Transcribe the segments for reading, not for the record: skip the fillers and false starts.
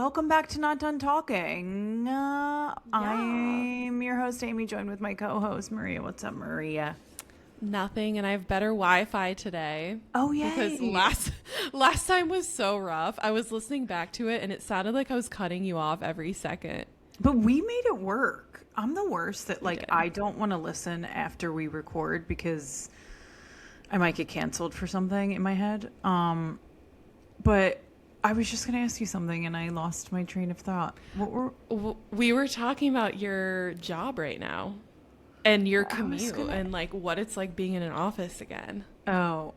Welcome back to Not Done Talking. I'm your host, Amy, joined with my co-host, Maria. What's up, Maria? Nothing, and I have better Wi-Fi today. Oh, yay. Because last time was so rough. I was listening back to it, and it sounded like I was cutting you off every second. But we made it work. I'm the worst that, I don't want to listen after we record because I might get canceled for something in my head. But I was just going to ask you something, and I lost my train of thought. We were talking about your job right now. And your commute and what it's like being in an office again. Oh,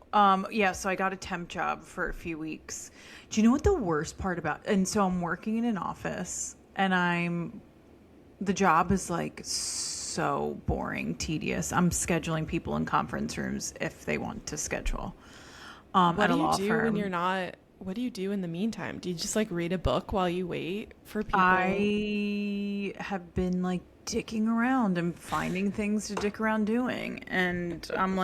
yeah. So I got a temp job for a few weeks. Do you know what the worst part about? And so I'm working in an office, and the job is so boring, tedious. I'm scheduling people in conference rooms if they want to schedule. What at a do law you do firm. when you're not? What do you do in the meantime? Do you just read a book while you wait for people? I have been dicking around and finding things to dick around doing, and I'm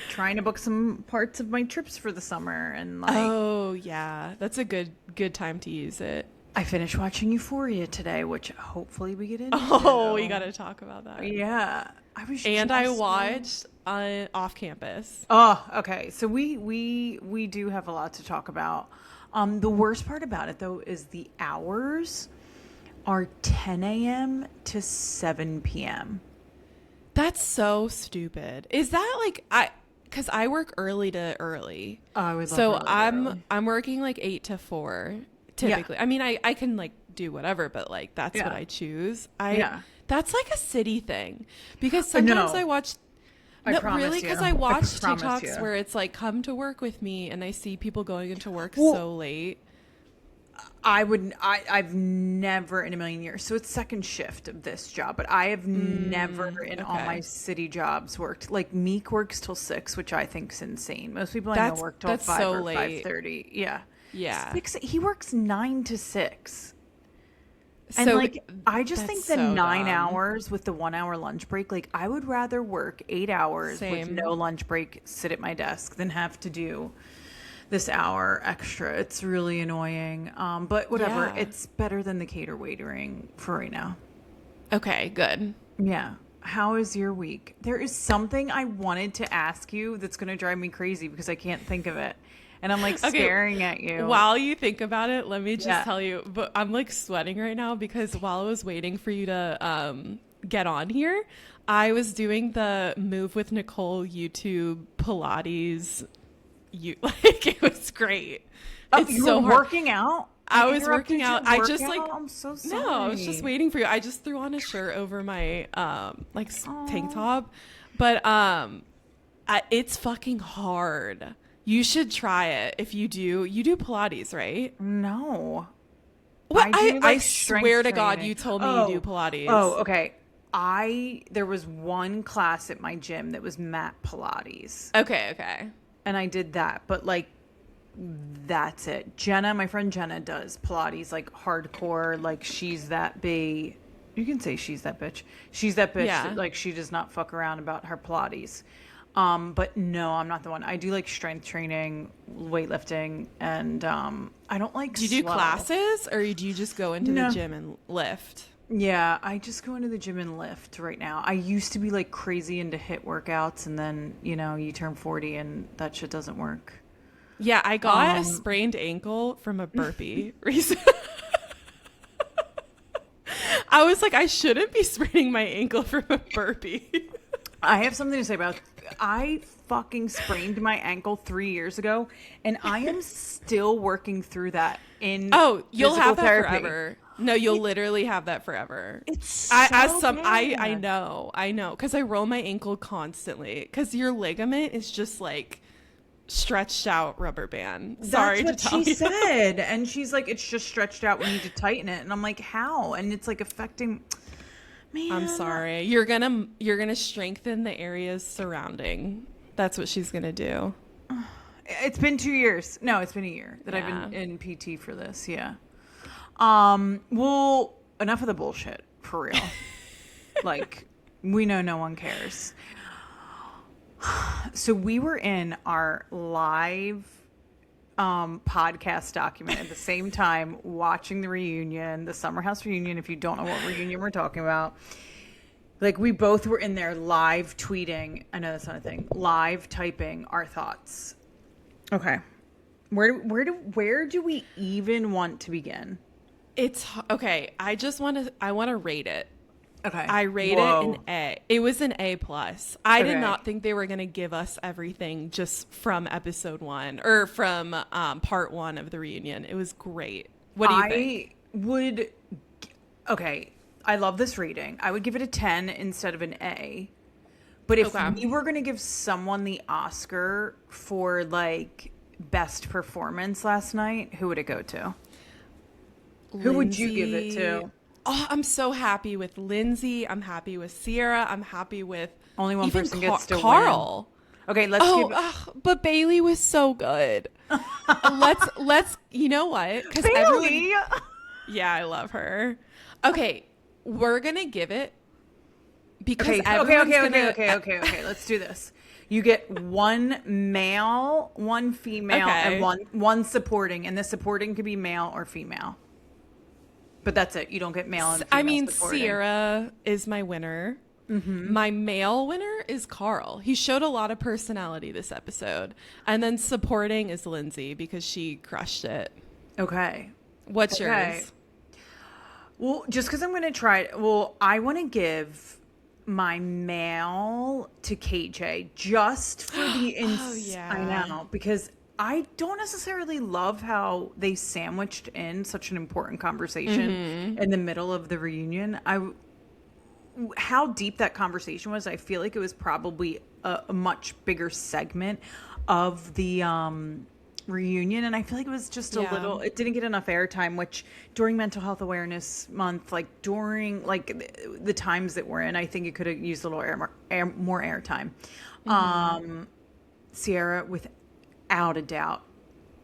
trying to book some parts of my trips for the summer, and oh yeah, that's a good time to use it. I finished watching Euphoria today, which hopefully we get into. Oh, we got to talk about that. Yeah, I watched Off Campus. Oh, okay. So we do have a lot to talk about. The worst part about it though is the hours are 10 a.m. to 7 p.m. That's so stupid. Is that because I work early to early. Oh, I would love so early to early. I'm working 8 to 4 typically. Yeah. I mean, I can do whatever, but that's what I choose. That's a city thing because sometimes I watch. I promise really, because I watch TikToks where it's come to work with me, and I see people going into work so late. I've never in a million years. So it's second shift of this job, but I have never in all my city jobs worked. Meek works till 6, which I think is insane. Most people I know work till 5 so or late. 5:30. Yeah. Yeah. 6, he works 9 to 6. So and I just think the so 9 dumb. hours with the 1 hour lunch break, I would rather work 8 hours with no lunch break, sit at my desk, than have to do this hour extra. It's really annoying. But whatever. Yeah. It's better than the cater waitering for right now. Okay, good. Yeah. How is your week? There is something I wanted to ask you that's going to drive me crazy because I can't think of it. And I'm staring at you. While you think about it, let me just tell you, but I'm sweating right now because while I was waiting for you to get on here, I was doing the Move with Nicole YouTube Pilates. It was great. It's you so were working out? I was working out. I just I'm so sorry. No, I was just waiting for you. I just threw on a shirt over my tank top. But it's fucking hard. You should try it if you do. You do Pilates, right? No. What? I swear to God, you told me you do Pilates. Oh, okay. There was one class at my gym that was mat Pilates. Okay. And I did that, but that's it. Jenna, my friend Jenna does Pilates hardcore. She's that bae. You can say she's that bitch. She's that bitch. Yeah. That, she does not fuck around about her Pilates. But no, I'm not the one. I do strength training, weightlifting, and I don't Do you do classes, or do you just go into the gym and lift? Yeah, I just go into the gym and lift right now. I used to be crazy into HIIT workouts, and then you turn 40 and that shit doesn't work. Yeah, I got a sprained ankle from a burpee recently. I was I shouldn't be spraining my ankle from a burpee. I have something to say about I fucking sprained my ankle 3 years ago, and I am still working through that in you'll have that therapy. Forever. No, you'll literally have that forever. It's so bad. I know, because I roll my ankle constantly because your ligament is just stretched out rubber band. Sorry to tell you. That's what she said, and she's it's just stretched out. We need to tighten it, and I'm how? And it's affecting. Man. I'm sorry. You're gonna strengthen the areas surrounding. That's what she's gonna do. It's been 2 years. No, it's been a year that I've been in PT for this. Yeah. Well, enough of the bullshit, for real. We know no one cares. So we were in our live podcast document at the same time watching the reunion, the Summer House reunion. If you don't know what reunion we're talking about, like we both were in there live tweeting. I know that's not a thing. Live typing our thoughts. Okay, where do we even want to begin? It's okay. I want to rate it. Okay. I rate it an A. It was an A+. I did not think they were going to give us everything just from episode 1 or from part 1 of the reunion. It was great. What do you think? Okay, I love this rating. I would give it a 10 instead of an A. But if we were going to give someone the Oscar for like best performance last night, who would it go to? Lindsey. Who would you give it to? Oh, I'm so happy with Lindsey. I'm happy with Ciara. I'm happy with only one person gets to Carl. Win. Okay, let's but Bailey was so good. let's you know what? Because Bailey. Yeah, I love her. Okay, we're gonna give it because okay. Let's do this. You get one male, one female, and one supporting, and the supporting could be male or female. But that's it. You don't get male and female supporting. Ciara is my winner. Mm-hmm. My male winner is Carl. He showed a lot of personality this episode. And then supporting is Lindsey because she crushed it. Okay. What's yours? Well, just because I'm going to try it. Well, I want to give my male to KJ just for the I know, because I don't necessarily love how they sandwiched in such an important conversation in the middle of the reunion. How deep that conversation was, I feel like it was probably a much bigger segment of the reunion, and I feel like it was just a little, it didn't get enough airtime, which during Mental Health Awareness Month, like during like the times that we're in, I think it could have used a little more airtime. Ciara, without a doubt,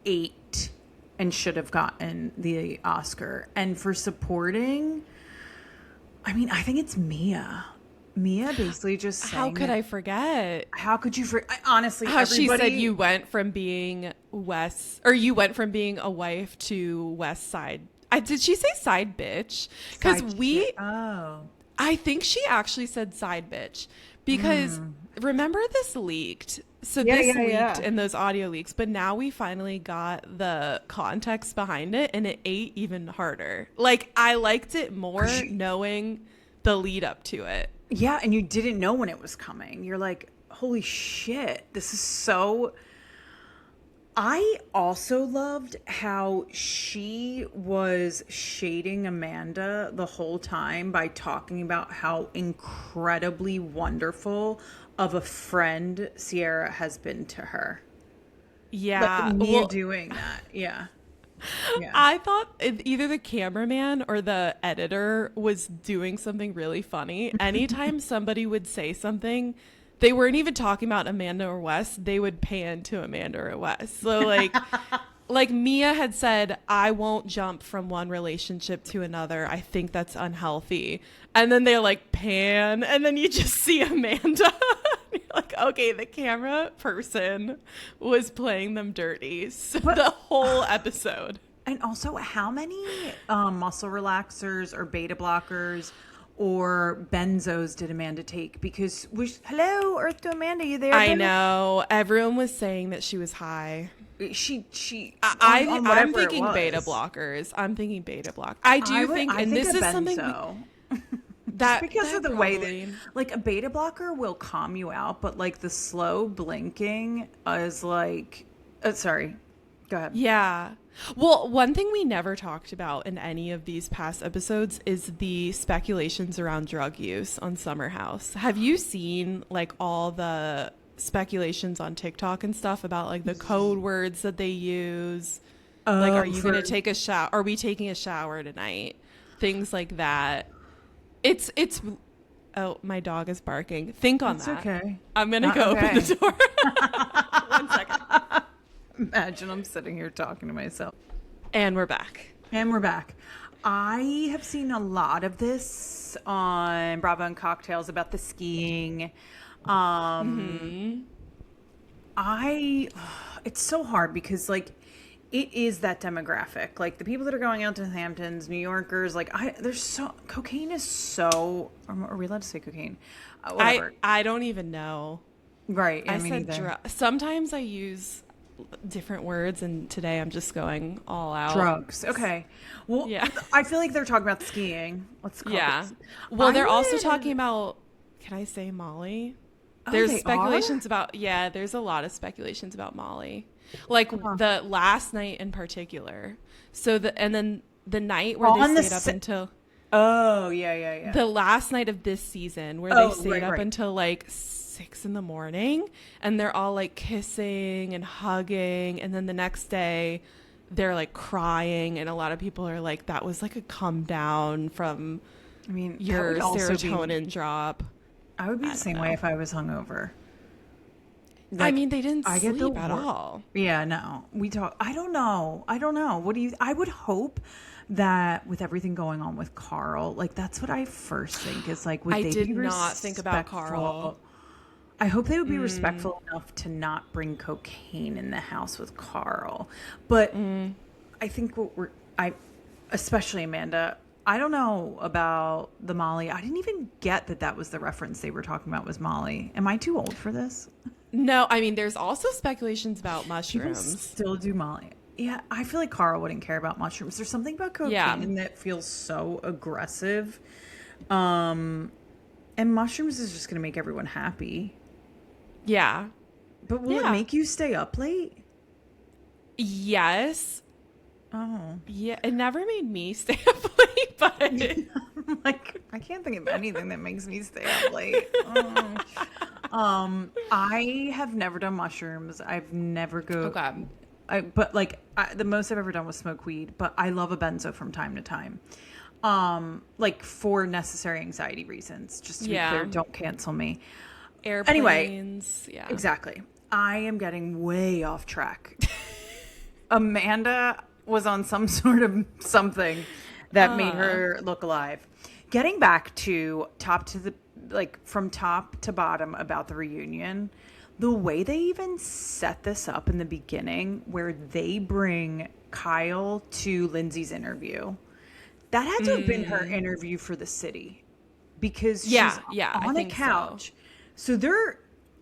8 and should have gotten the Oscar. And for supporting, I mean, I think it's Mia. Mia basically just sang How could I forget? How could you honestly, how she said you went from being you went from being a wife to West Side. Did she say side bitch? Because I think she actually said side bitch because remember this leaked. So this leaked in those audio leaks, but now we finally got the context behind it and it ate even harder. Like I liked it more knowing the lead up to it. Yeah, and you didn't know when it was coming. You're like, holy shit, this is so... I also loved how she was shading Amanda the whole time by talking about how incredibly wonderful of a friend Ciara has been to her. Yeah. Like Mia doing that. Yeah. I thought either the cameraman or the editor was doing something really funny. Anytime somebody would say something, they weren't even talking about Amanda or Wes. They would pan to Amanda or Wes. So like Mia had said, I won't jump from one relationship to another. I think that's unhealthy. And then they're like pan. And then you just see Amanda. You're like, okay, the camera person was playing them dirty the whole episode. And also, how many muscle relaxers or beta blockers or benzos did Amanda take? Because hello, Earth to Amanda, you there? I know. Everyone was saying that she was high. I'm thinking beta blockers. I think this is something that because of the way that like a beta blocker will calm you out, but like the slow blinking is like sorry, go ahead. Yeah. Well, one thing we never talked about in any of these past episodes is the speculations around drug use on Summer House. Have you seen like all the speculations on TikTok and stuff about like the code words that they use? Like, are you going to take a shower? Are we taking a shower tonight? Things like that. It's oh, my dog is barking. Think on that. Okay. I'm going to go open the door. 1 second. Imagine I'm sitting here talking to myself. And we're back. I have seen a lot of this on Bravo and Cocktails about the skiing. it's so hard because like it is that demographic. Like the people that are going out to the Hamptons, New Yorkers, like cocaine is so, are we allowed to say cocaine? Whatever. I don't even know. Right. I said sometimes I use different words, and today I'm just going all out. Drugs. Okay. Well, yeah. I feel like they're talking about skiing. Let's call it. Well, they're also talking about, can I say Molly? There's speculations about, there's a lot of speculations about Molly. Like the last night in particular. So and then the night where they stayed up until. Oh, yeah. The last night of this season where they stayed up until like 6 a.m. and they're all like kissing and hugging. And then the next day they're like crying. And a lot of people are like, that was like a come down from your serotonin drop. I would be the same way if I was hungover. Like, they didn't sleep at all. Yeah, no. I don't know. I would hope that with everything going on with Carl, like that's what I first think is like, would they be not think about Carl. I hope they would be respectful enough to not bring cocaine in the house with Carl. But I think especially Amanda, I don't know about the Molly. I didn't even get that was the reference they were talking about was Molly. Am I too old for this? No, there's also speculations about mushrooms. People still do Molly. Yeah, I feel like Carl wouldn't care about mushrooms. There's something about cocaine that feels so aggressive. And mushrooms is just going to make everyone happy. Yeah. But will it make you stay up late? Yes. Oh. Yeah, it never made me stay up late, but like I can't think of anything that makes me stay up late. I have never done mushrooms. I've never the most I've ever done was smoke weed, but I love a benzo from time to time. Like for necessary anxiety reasons, just to be clear, don't cancel me. Airplanes. Anyway, exactly. I am getting way off track. Amanda was on some sort of something that made her look alive. Getting back to from top to bottom about the reunion, the way they even set this up in the beginning where they bring Kyle to Lindsey's interview, that had to have been her interview for the city because she's on a couch. So they're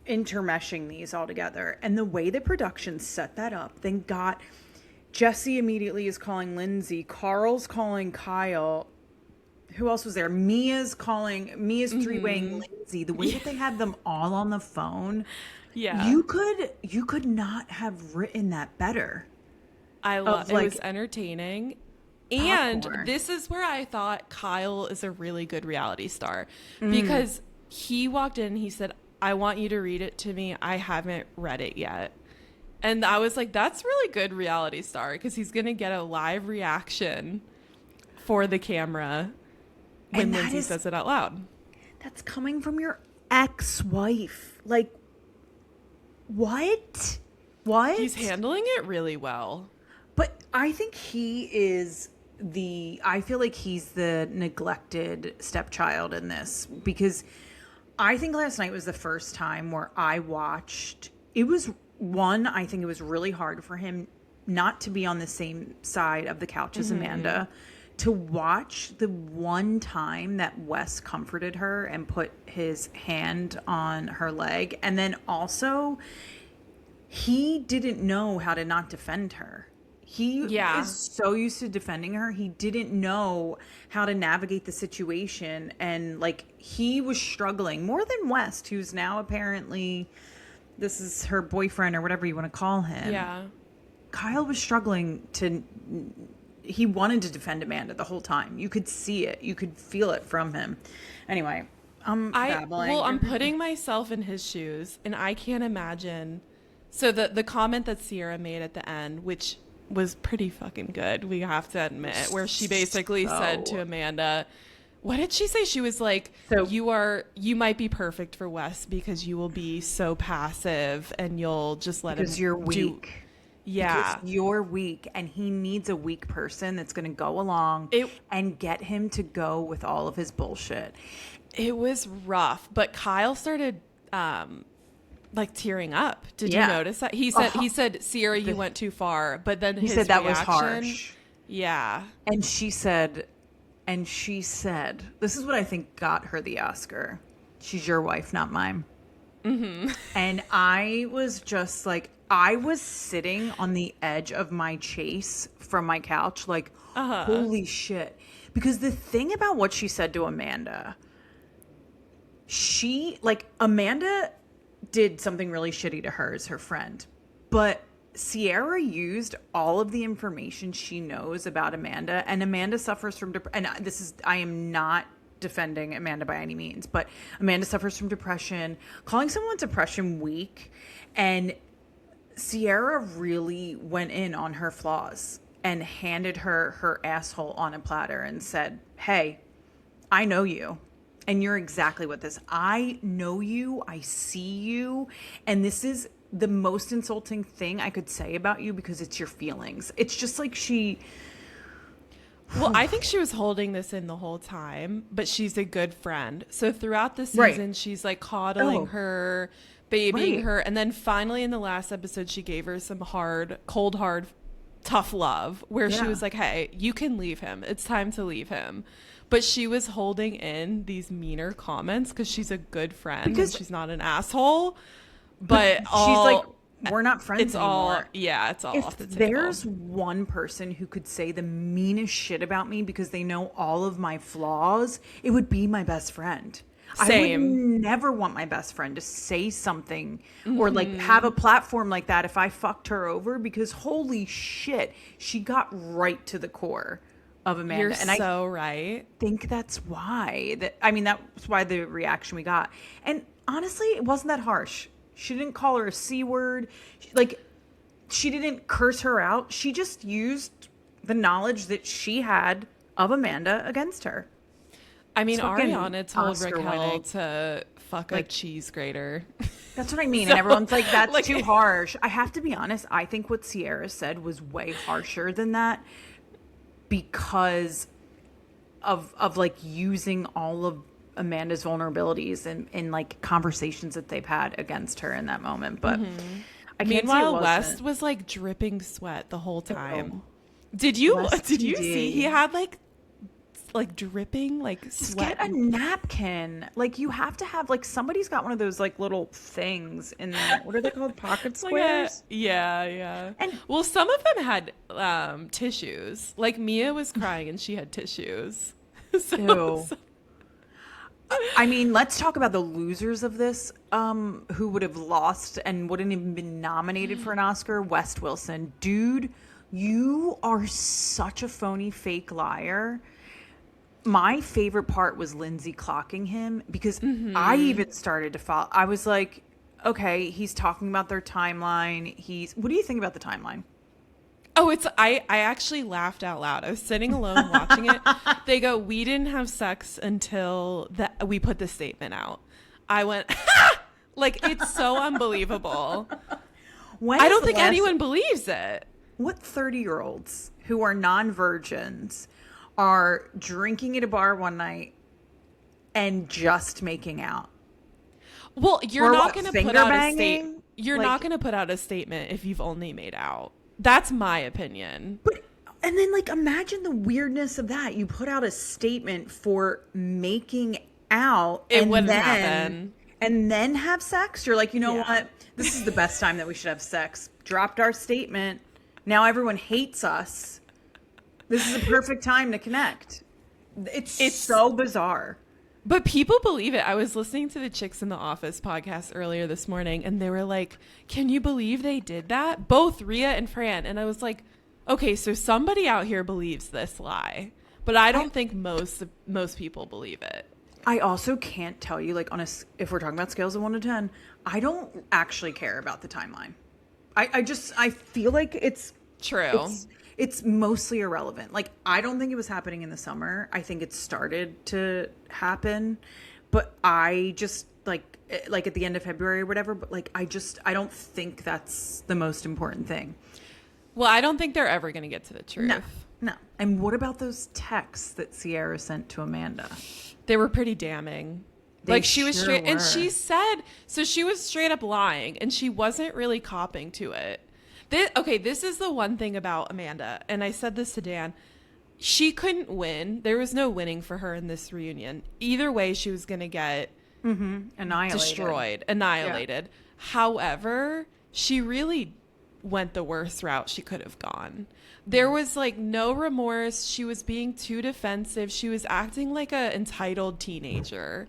intermeshing these all together. And the way the production set that up, then got Jesse immediately is calling Lindsey. Carl's calling Kyle. Who else was there? Mia's three-waying Lindsey. The way that they had them all on the phone. Yeah. You could not have written that better. It was entertaining. And this is where I thought Kyle is a really good reality star. Because he walked in and he said, I want you to read it to me. I haven't read it yet. And I was like, that's really good reality star because he's going to get a live reaction for the camera when Lindsey says it out loud. That's coming from your ex-wife. Like, what? He's handling it really well. But I think I feel like he's the neglected stepchild in this because I think last night was the first time where I watched. It was I think it was really hard for him not to be on the same side of the couch as Amanda, to watch the one time that Wes comforted her and put his hand on her leg. And then also, he didn't know how to not defend her. He is so used to defending her. He didn't know how to navigate the situation. And like, he was struggling more than West, who's now apparently, this is her boyfriend or whatever you want to call him. Yeah. Kyle was struggling he wanted to defend Amanda the whole time. You could see it. You could feel it from him. Anyway, I'm babbling. Well, I'm putting myself in his shoes and I can't imagine. So the comment that Ciara made at the end, which was pretty fucking good, we have to admit, where she basically said to Amanda, what did she say? She was like, you might be perfect for Wes because you will be so passive and you'll just let him because you're weak. Because you're weak and he needs a weak person that's going to go along and get him to go with all of his bullshit. It was rough, but Kyle started like tearing up. Did you Yeah. notice that? He said, Ciara, you went too far. But then He his said that was reaction, harsh. Yeah. And she said, this is what I think got her the Oscar. She's your wife, not mine. Mm-hmm. And I was just like, I was sitting on the edge of my chase from my couch, like, holy shit. Because the thing about what she said to Amanda, Amanda did something really shitty to her as her friend. But Ciara used all of the information she knows about Amanda, and Amanda suffers from I am not defending Amanda by any means, but Amanda suffers from depression. Calling someone depression weak, and Ciara really went in on her flaws and handed her asshole on a platter and said, "Hey, I know you. And you're exactly what this. I know you. I see you. And this is the most insulting thing I could say about you because it's your feelings." It's just like Well, I think she was holding this in the whole time, but she's a good friend. So throughout the season, she's like coddling her, babying her. And then finally in the last episode, she gave her some cold, hard, tough love where she was like, hey, you can leave him. It's time to leave him. But she was holding in these meaner comments because she's a good friend and she's not an asshole. But she's like, we're not friends anymore. It's all off the table. If there's one person who could say the meanest shit about me because they know all of my flaws, it would be my best friend. Same. I would never want my best friend to say something or like have a platform like that if I fucked her over, because holy shit, she got right to the core of Amanda. You're and so right. I think that's why that's why the reaction we got. And honestly, it wasn't that harsh. She didn't call her a C word. She didn't curse her out. She just used the knowledge that she had of Amanda against her. I mean, Ariana told Oscar Raquel winning. to fuck a cheese grater. That's what I mean. And everyone's like, that's too harsh. I have to be honest. I think what Ciara said was way harsher than that because of like using all of Amanda's vulnerabilities in like conversations that they've had against her in that moment. But I can't Meanwhile, West was like dripping sweat the whole time. Did you see he had like dripping like sweat? Just get a napkin. Like you have to have like somebody's got one of those like little things in there. What are they called? Pocket squares? Yeah. And well, some of them had tissues. Like Mia was crying and she had tissues. So I mean, let's talk about the losers of this, who would have lost and wouldn't even been nominated for an Oscar. West Wilson. Dude, you are such a phony fake liar. My favorite part was Lindsey clocking him because I even started to follow. I was like, okay, he's talking about their timeline. What do you think about the timeline? Oh, I actually laughed out loud. I was sitting alone watching it. They go, we didn't have sex until we put the statement out. I went, ha! Like, it's so unbelievable. I don't think anyone believes it. What 30-year-olds who are non-virgins are drinking at a bar one night and just making out? Well, you're not going to put out a statement. You're like, not going to put out a statement if you've only made out. That's my opinion. And then, like, imagine the weirdness of that. You put out a statement for making out. It wouldn't happen. And then have sex. You're like, you know what? This is the best time that we should have sex. Dropped our statement. Now everyone hates us. This is a perfect time to connect. It's so bizarre. But people believe it. I was listening to the Chicks in the Office podcast earlier this morning, and they were like, can you believe they did that? Both Rhea and Fran. And I was like, okay, so somebody out here believes this lie. But I don't think most people believe it. I also can't tell you, like, if we're talking about scales of 1 to 10, I don't actually care about the timeline. I feel like it's true. It's mostly irrelevant. Like, I don't think it was happening in the summer. I think it started to happen, but I just like at the end of February or whatever. But like, I don't think that's the most important thing. Well, I don't think they're ever going to get to the truth. No. And what about those texts that Ciara sent to Amanda? They were pretty damning. Like she was sure straight, were. and she said, so she was straight up lying, and she wasn't really copping to it. This is the one thing about Amanda, and I said this to Dan. She couldn't win. There was no winning for her in this reunion. Either way, she was going to get annihilated. Yeah. However, she really went the worst route she could have gone. There was like no remorse. She was being too defensive. She was acting like an entitled teenager.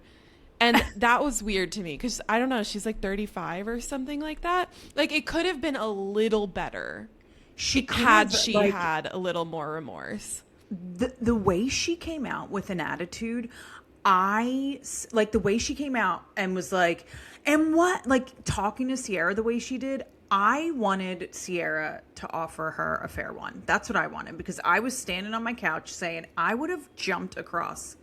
And that was weird to me because, I don't know, she's like 35 or something like that. Like, it could have been a little better had a little more remorse. The way she came out with an attitude, the way she came out and was like, and what, like talking to Ciara the way she did, I wanted Ciara to offer her a fair one. That's what I wanted, because I was standing on my couch saying I would have jumped across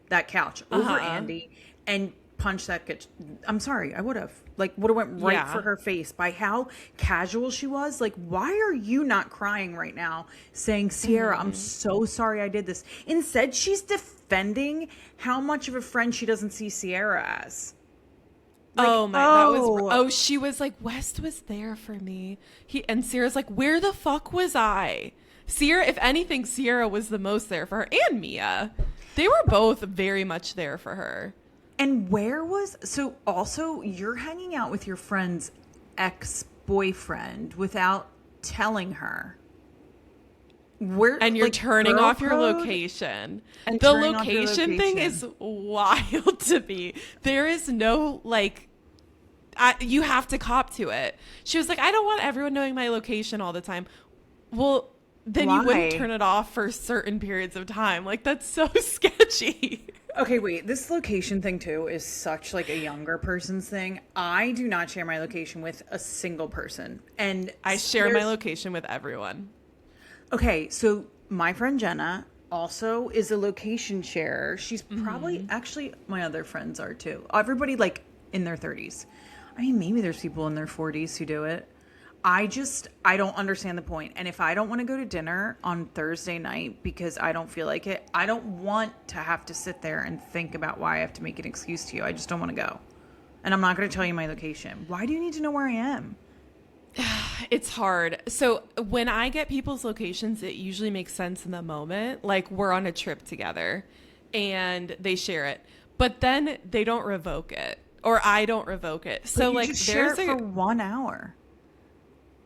that couch over Andy and punched that bitch. I'm sorry, I would have. Like, would have went right for her face by how casual she was. Like, why are you not crying right now saying, Ciara, I'm so sorry I did this? Instead, she's defending how much of a friend she doesn't see Ciara as. Like, she was like, West was there for me. And Ciara's like, where the fuck was I? Ciara, if anything, Ciara was the most there for her, and Mia. They were both very much there for her. And so also you're hanging out with your friend's ex-boyfriend without telling her. And you're turning off your location. And the location thing is wild to me. There is no, like, you have to cop to it. She was like, I don't want everyone knowing my location all the time. Well, then you wouldn't turn it off for certain periods of time. Like, that's so sketchy. Okay, wait. This location thing, too, is such, like, a younger person's thing. I do not share my location with a single person. And I share my location with everyone. Okay, so my friend Jenna also is a location sharer. She's probably, actually, my other friends are, too. Everybody, like, in their 30s. I mean, maybe there's people in their 40s who do it. I don't understand the point. And if I don't want to go to dinner on Thursday night because I don't feel like it, I don't want to have to sit there and think about why I have to make an excuse to you. I just don't want to go. And I'm not going to tell you my location. Why do you need to know where I am? It's hard. So when I get people's locations, it usually makes sense in the moment. Like, we're on a trip together and they share it, but then they don't revoke it, or I don't revoke it. So like, just share it for 1 hour.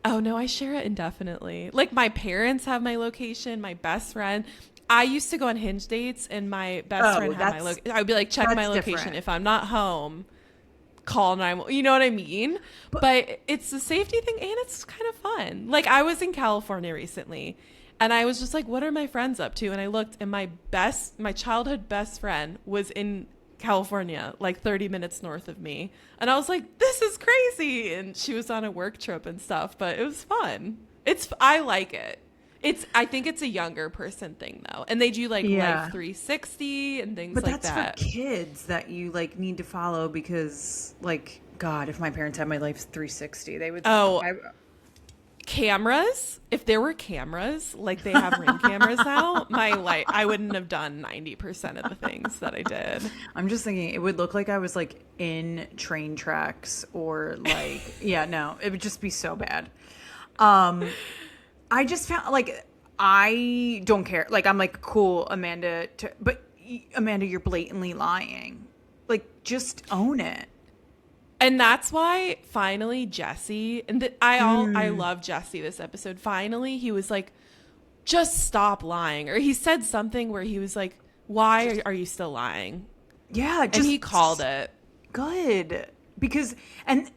Oh no, I share it indefinitely. Like, my parents have my location, my best friend. I used to go on Hinge dates and my best friend had my location. I would be like, check my location. Different. If I'm not home, call 911. You know what I mean? But it's a safety thing, and it's kind of fun. Like, I was in California recently and I was just like, what are my friends up to? And I looked, and my childhood best friend was in California, like 30 minutes north of me. And I was like, this is crazy. And she was on a work trip and stuff, but it was fun. I like it. I think it's a younger person thing though. And they do like Life 360 and things like that. But that's for kids that you like need to follow, because like, God, if my parents had my Life 360, they would. Cameras. If there were cameras, like they have Ring cameras now, I wouldn't have done 90% of the things that I did. I'm just thinking it would look like I was like in train tracks, or like, it would just be so bad. I just found, like, I don't care. Like, I'm like, cool, Amanda, but Amanda, you're blatantly lying. Like, just own it. And that's why finally Jesse, and I love Jesse this episode. Finally, he was like, just stop lying. Or he said something where he was like, why are you still lying? Yeah. And he called it. Good. Because, and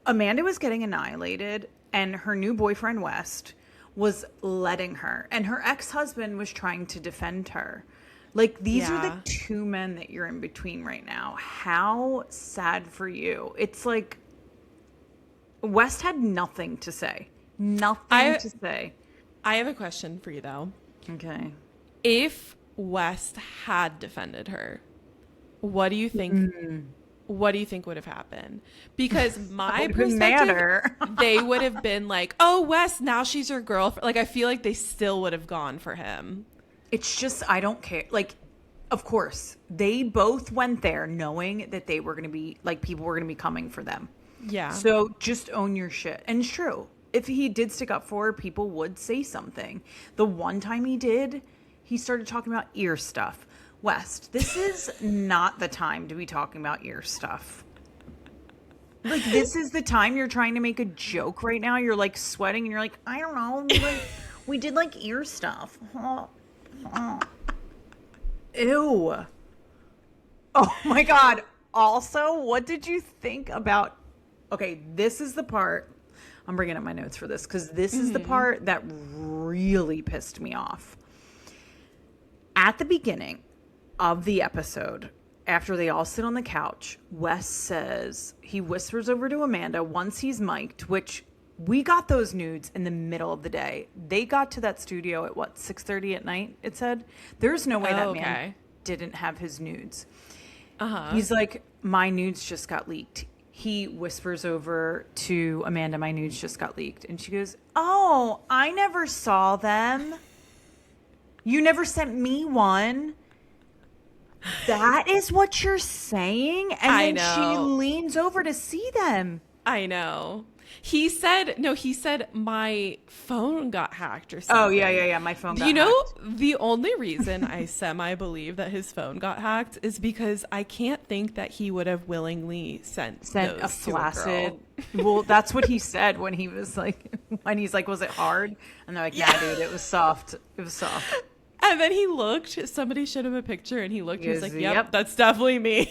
Amanda was getting annihilated, and her new boyfriend, West, was letting her. And her ex-husband was trying to defend her. Like, these are the two men that you're in between right now. How sad for you. It's like, West had nothing to say. Nothing to say. I have a question for you, though. Okay. If West had defended her, what do you think? What do you think would have happened? Because my perspective, they would have been like, "Oh, West, now she's your girlfriend." Like, I feel like they still would have gone for him. It's just, I don't care. Like, Of course, they both went there knowing that they were going to be like people were going to be coming for them. Yeah. So just own your shit. And it's true. If he did stick up for her, people would say something. The one time he did, he started talking about ear stuff. West, this is not the time to be talking about ear stuff. Like, this is the time you're trying to make a joke right now. You're like sweating and you're like, I don't know. We did like ear stuff. Ew. Oh my God. Also, what did you think about... Okay, this is the part... I'm bringing up my notes for this because this is the part that really pissed me off. At the beginning of the episode, after they all sit on the couch, Wes says, he whispers over to Amanda once he's mic'd, which we got those nudes in the middle of the day. They got to that studio at what, 6:30 at night, it said? There's no way that man didn't have his nudes. He's like, my nudes just got leaked. He whispers over to Amanda, my nudes just got leaked. And she goes, oh, I never saw them. You never sent me one. That is what you're saying? And then she leans over to see them. I know. He said my phone got hacked or something. Oh, yeah. My phone got hacked. You know, the only reason I semi-believe that his phone got hacked is because I can't think that he would have willingly sent those a flaccid. Well, that's what he said when he's like, was it hard? And they're like, yeah, dude, it was soft. It was soft. And then he looked, somebody showed him a picture and he looked, he was like, yep, that's definitely me.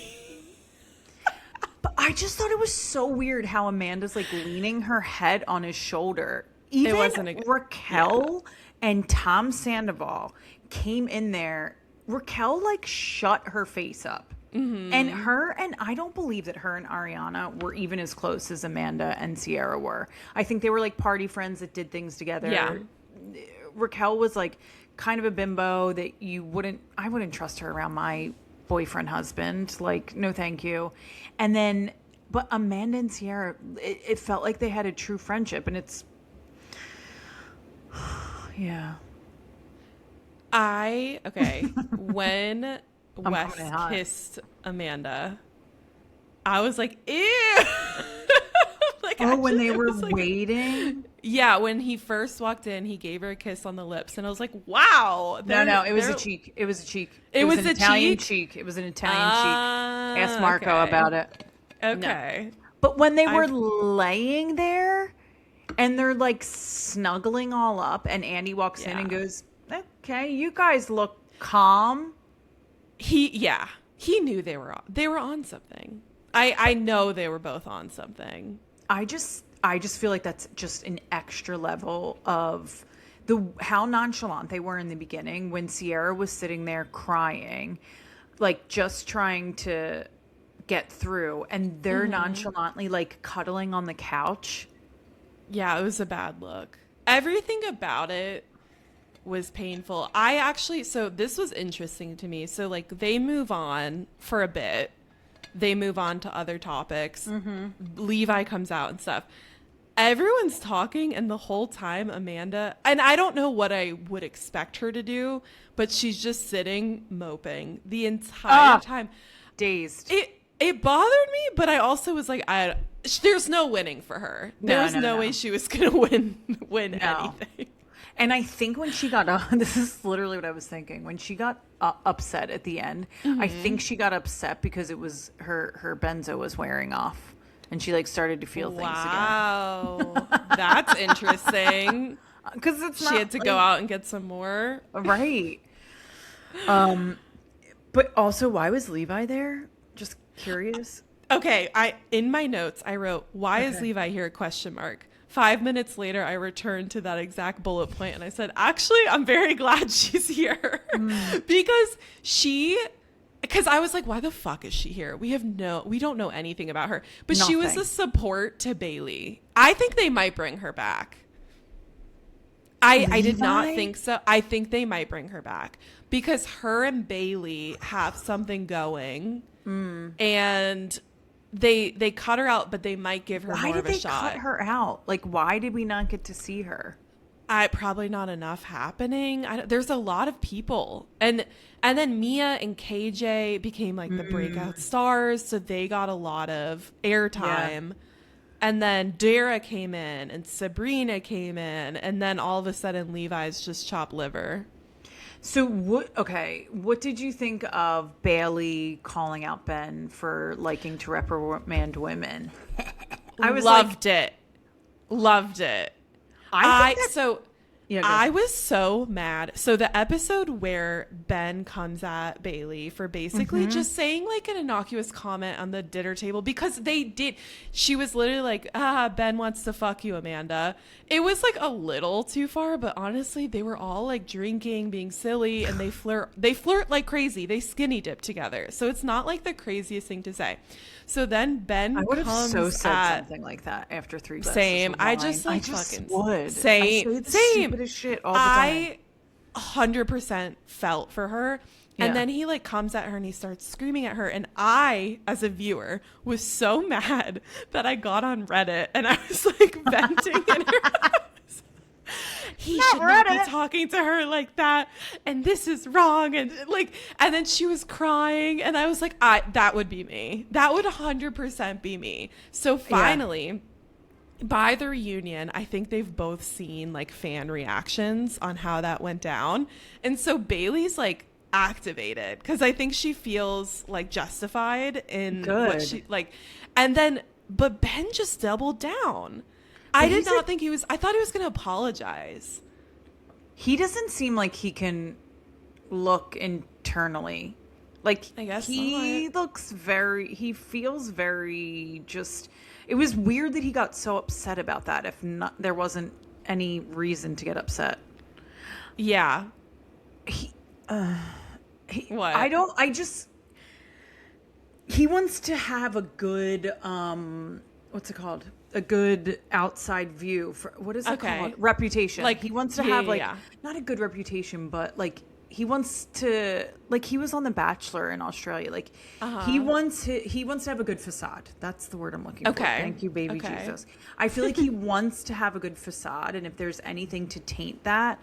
But I just thought it was so weird how Amanda's like leaning her head on his shoulder. Even Raquel and Tom Sandoval came in there. Raquel like shut her face up. And I don't believe that her and Ariana were even as close as Amanda and Ciara were. I think they were like party friends that did things together. Yeah. Raquel was like kind of a bimbo that I wouldn't trust her around my boyfriend husband. Like, no thank you. And then but Amanda and Ciara, it felt like they had a true friendship, and it's yeah. When Wes kissed Amanda, I was like, ew. Like, when they were waiting? Yeah, when he first walked in, he gave her a kiss on the lips, and I was like, wow. No, it was a cheek. It was a cheek. It was an Italian cheek. It was an Italian cheek. Ask Marco about it. Okay. No. But when they were laying there, and they're like snuggling all up, and Andy walks in and goes, okay, you guys look calm. He knew they were on something. I know they were both on something. I just feel like that's just an extra level of how nonchalant they were in the beginning when Ciara was sitting there crying, like just trying to get through, and they're nonchalantly like cuddling on the couch. Yeah, it was a bad look. Everything about it was painful. So this was interesting to me. So like they move on for a bit. They move on to other topics. Levi comes out and stuff. Everyone's talking, and the whole time Amanda, and I don't know what I would expect her to do, but she's just sitting moping the entire time. Dazed. It bothered me, but I also was like, there's no winning for her. There was no way she was going to win anything. And I think when she got this is literally what I was thinking. When she got upset at the end, I think she got upset because it was her benzo was wearing off, and she like started to feel things again. Wow, that's interesting. Because she had to go out and get some more, right? But also, why was Levi there? Just curious. Okay, in my notes I wrote, "Why is Levi here?" ? 5 minutes later, I returned to that exact bullet point and I said, actually, I'm very glad she's here because I was like, why the fuck is she here? We don't know anything about her, but she was a support to Bailey. I think they might bring her back. I did not think so. I think they might bring her back because her and Bailey have something going and they cut her out, but they might give her more of a shot. Why did they cut her out? Like, why did we not get to see her? Probably not enough happening. There's a lot of people, and then Mia and KJ became like the breakout stars, so they got a lot of airtime. Yeah. And then Dara came in, and Sabrina came in, and then all of a sudden Levi's just chopped liver. So what did you think of Bailey calling out Ben for liking to reprimand women? I loved it. I was so mad. So the episode where Ben comes at Bailey for basically just saying like an innocuous comment on the dinner table, because she was literally like, Ben wants to fuck you, Amanda. It was like a little too far, but honestly, they were all like drinking, being silly, and they flirt like crazy. They skinny dip together. So it's not like the craziest thing to say. So then Ben would have so said something like that after 3 glasses. Same. I just fucking would. Same. Stupidest shit all the time. I 100% felt for her. Yeah. And then he like comes at her and he starts screaming at her. And I, as a viewer, was so mad that I got on Reddit and I was like venting in her house. He should not be talking to her like that, and this is wrong, and then she was crying, and I was like, that would be me. That would 100% be me. So finally, by the reunion, I think they've both seen like fan reactions on how that went down, and so Bailey's like activated because I think she feels like justified in what she like, but Ben just doubled down. I did not think I thought he was going to apologize. He doesn't seem like he can look internally. Like, I guess he feels very just, it was weird that he got so upset about that if not, there wasn't any reason to get upset. Yeah. He wants to have a good, what's it called? A good outside view for what is it called? Reputation. Like he wants to have not a good reputation, but like he wants to, like he was on The Bachelor in Australia. Like he wants to have a good facade. That's the word I'm looking for. Thank you, baby Jesus. I feel like he wants to have a good facade, and if there's anything to taint that,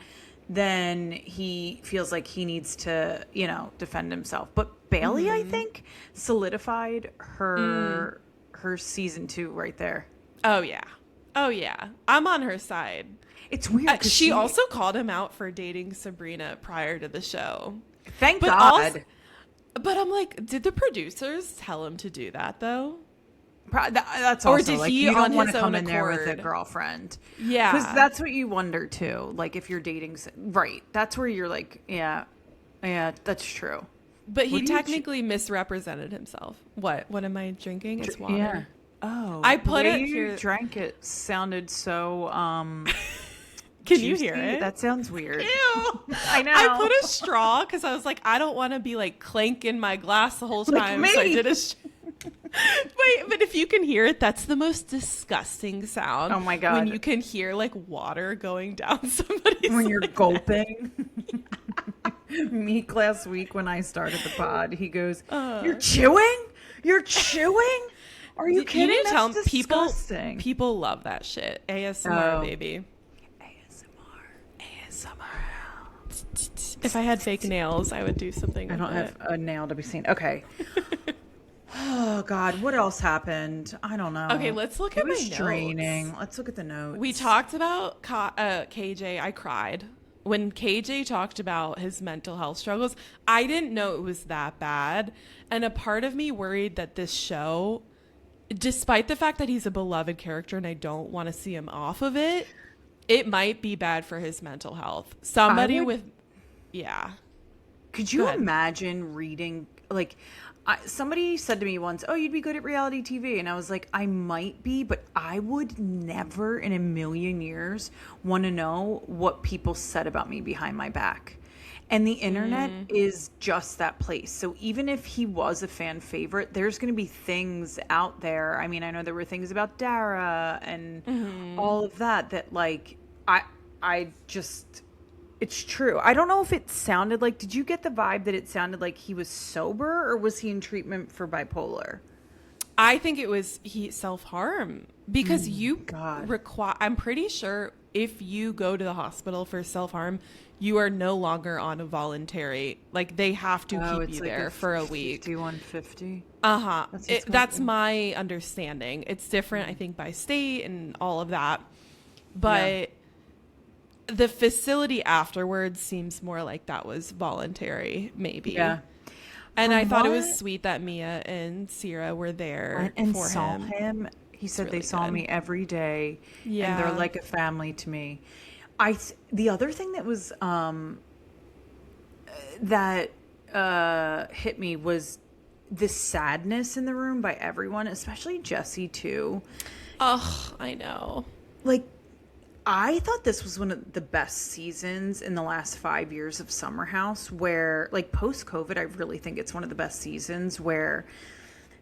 then he feels like he needs to, defend himself. But Bailey, I think, solidified her season 2 right there. Oh yeah. I'm on her side. It's weird. She also called him out for dating Sabrina prior to the show. Thank God. But I'm like, did the producers tell him to do that though? That's also, or did he you don't on want his to come own in there accord? with a girlfriend. Yeah. Because that's what you wonder too. Like if you're dating, right. That's where you're like, yeah, that's true. But he technically misrepresented himself. What am I drinking? It's water. Yeah. Oh, I put it here. You drank it sounded so. Can you hear it? That sounds weird. Ew. I know. I put a straw because I was like, I don't want to be like clanking my glass the whole time. So I did a. Wait, but if you can hear it, that's the most disgusting sound. Oh my God! When you can hear like water going down somebody's. When you're gulping. Meek last week when I started the pod, he goes, "You're chewing? You're chewing? Are you kidding?" You didn't tell That's disgusting. People love that shit. ASMR, baby. ASMR. If I had fake nails, I would do something. I don't have a nail to be seen. Okay. Oh God, what else happened? I don't know. Okay, let's look at my notes. Draining. Let's look at the notes. We talked about KJ. I cried when KJ talked about his mental health struggles. I didn't know it was that bad, and a part of me worried that this show, despite the fact that he's a beloved character and I don't want to see him off of it, it might be bad for his mental health. Could you imagine reading like? Somebody said to me once, "Oh, you'd be good at reality TV," and I was like, "I might be, but I would never in a million years want to know what people said about me behind my back." And the internet is just that place. So even if he was a fan favorite, there's going to be things out there. I mean, I know there were things about Dara and all of that like I just. It's true. I don't know if it sounded like, did you get the vibe that it sounded like he was sober or was he in treatment for bipolar? I think it was self-harm because I'm pretty sure if you go to the hospital for self-harm, you are no longer on a voluntary, like they have to keep you there for a week. 5150. That's my understanding. It's different, I think, by state and all of that. But the facility afterwards seems more like that was voluntary, maybe. Yeah. And I thought it was sweet that Mia and Ciara were there and for saw him. He said they saw me every day. Yeah. And they're like a family to me. The other thing that was hit me was the sadness in the room by everyone, especially Jesse too. Oh, I know. Like, I thought this was one of the best seasons in the last 5 years of Summer House, where, like, post-COVID, I really think it's one of the best seasons where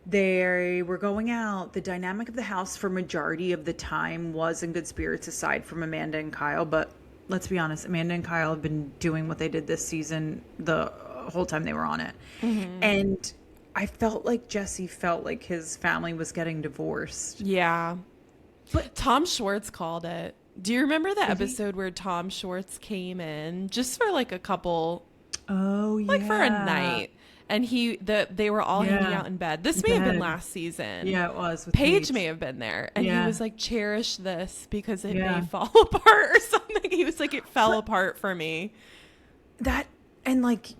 they were going out. The dynamic of the house for majority of the time was in good spirits, aside from Amanda and Kyle. But let's be honest, Amanda and Kyle have been doing what they did this season the whole time they were on it. Mm-hmm. And I felt like Jesse felt like his family was getting divorced. Yeah. But Tom Schwartz called it. Do you remember the episode where Tom Schwartz came in just for like a couple? Oh, yeah. Like for a night. And they were all hanging out in bed. This may have been last season. Yeah, it was. Paige may have been there. And he was like, cherish this because it may fall apart or something. He was like, it fell apart for me. And like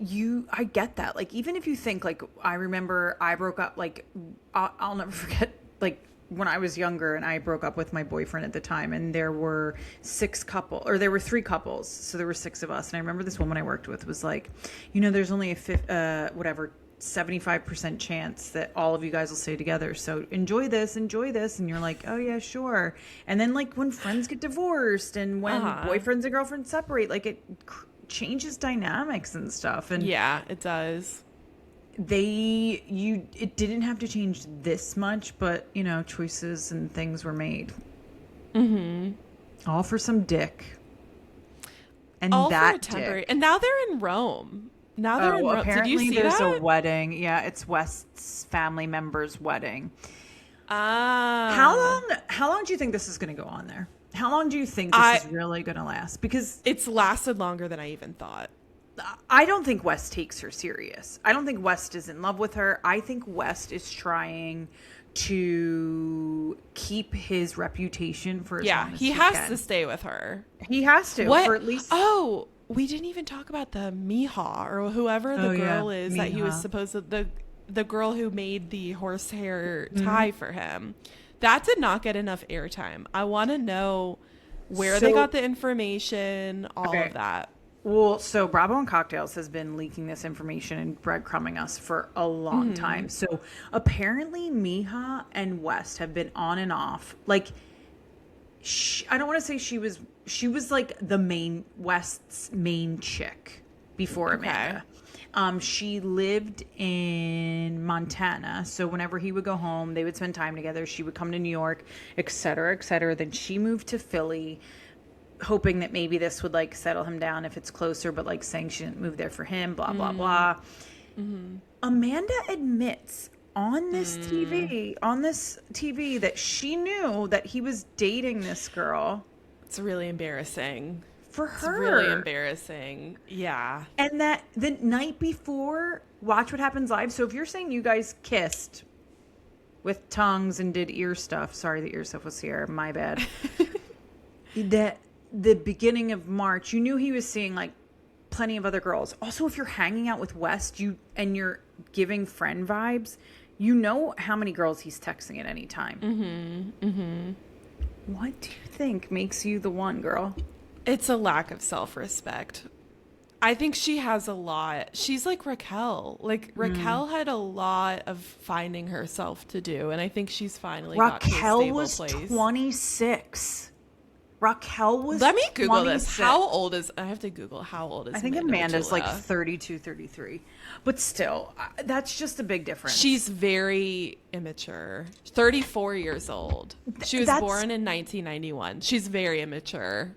I get that. Like, even if you think, like, I remember I broke up, like, I'll never forget, like, when I was younger and I broke up with my boyfriend at the time, and there were 3 couples. So there were 6 of us. And I remember this woman I worked with was like, there's only a 75% chance that all of you guys will stay together. So enjoy this. And you're like, oh yeah, sure. And then, like, when friends get divorced and when boyfriends and girlfriends separate, like, it changes dynamics and stuff. And yeah, it does. It didn't have to change this much, but choices and things were made. Mm-hmm. All for some dick. And all that for a temporary. And now they're in Rome. Apparently Did you see there's that? a wedding. Yeah, it's West's family member's wedding. How long do you think this is going to go on there? How long do you think this is really going to last? Because it's lasted longer than I even thought. I don't think West takes her serious. I don't think West is in love with her. I think West is trying to keep his reputation for as long as he has to stay with her. He has to for at least. Oh, we didn't even talk about the Miha or whoever the girl is Miha. That he was supposed to the girl who made the horsehair tie for him. That did not get enough airtime. I want to know where they got the information, all of that. Well, so Bravo and Cocktails has been leaking this information and breadcrumbing us for a long time. So apparently Miha and West have been on and off. Like, I don't want to say she was like West's main chick before Amanda. She lived in Montana. So whenever he would go home, they would spend time together. She would come to New York, et cetera, et cetera. Then she moved to Philly, hoping that maybe this would like settle him down if it's closer, but like saying she didn't move there for him, blah, blah, blah. Mm-hmm. Amanda admits on this TV that she knew that he was dating this girl. It's really embarrassing. For her. It's really embarrassing. Yeah. And that the night before, Watch What Happens Live. So if you're saying you guys kissed with tongues and did ear stuff, sorry, the ear stuff was here, my bad. The beginning of March, you knew he was seeing like plenty of other girls. Also, if you're hanging out with West, and you're giving friend vibes, you know how many girls he's texting at any time. Mm-hmm. Mm-hmm. What do you think makes you the one, girl? It's a lack of self-respect. I think she has a lot. She's like Raquel. Like Raquel had a lot of finding herself to do, and I think she's finally got to a stable place. Raquel was 26. Raquel was Let me Google 26. This. How old is... I have to Google how old is I think Amanda's like 32, 33. But still, that's just a big difference. She's very immature. 34 years old. She was born in 1991. She's very immature.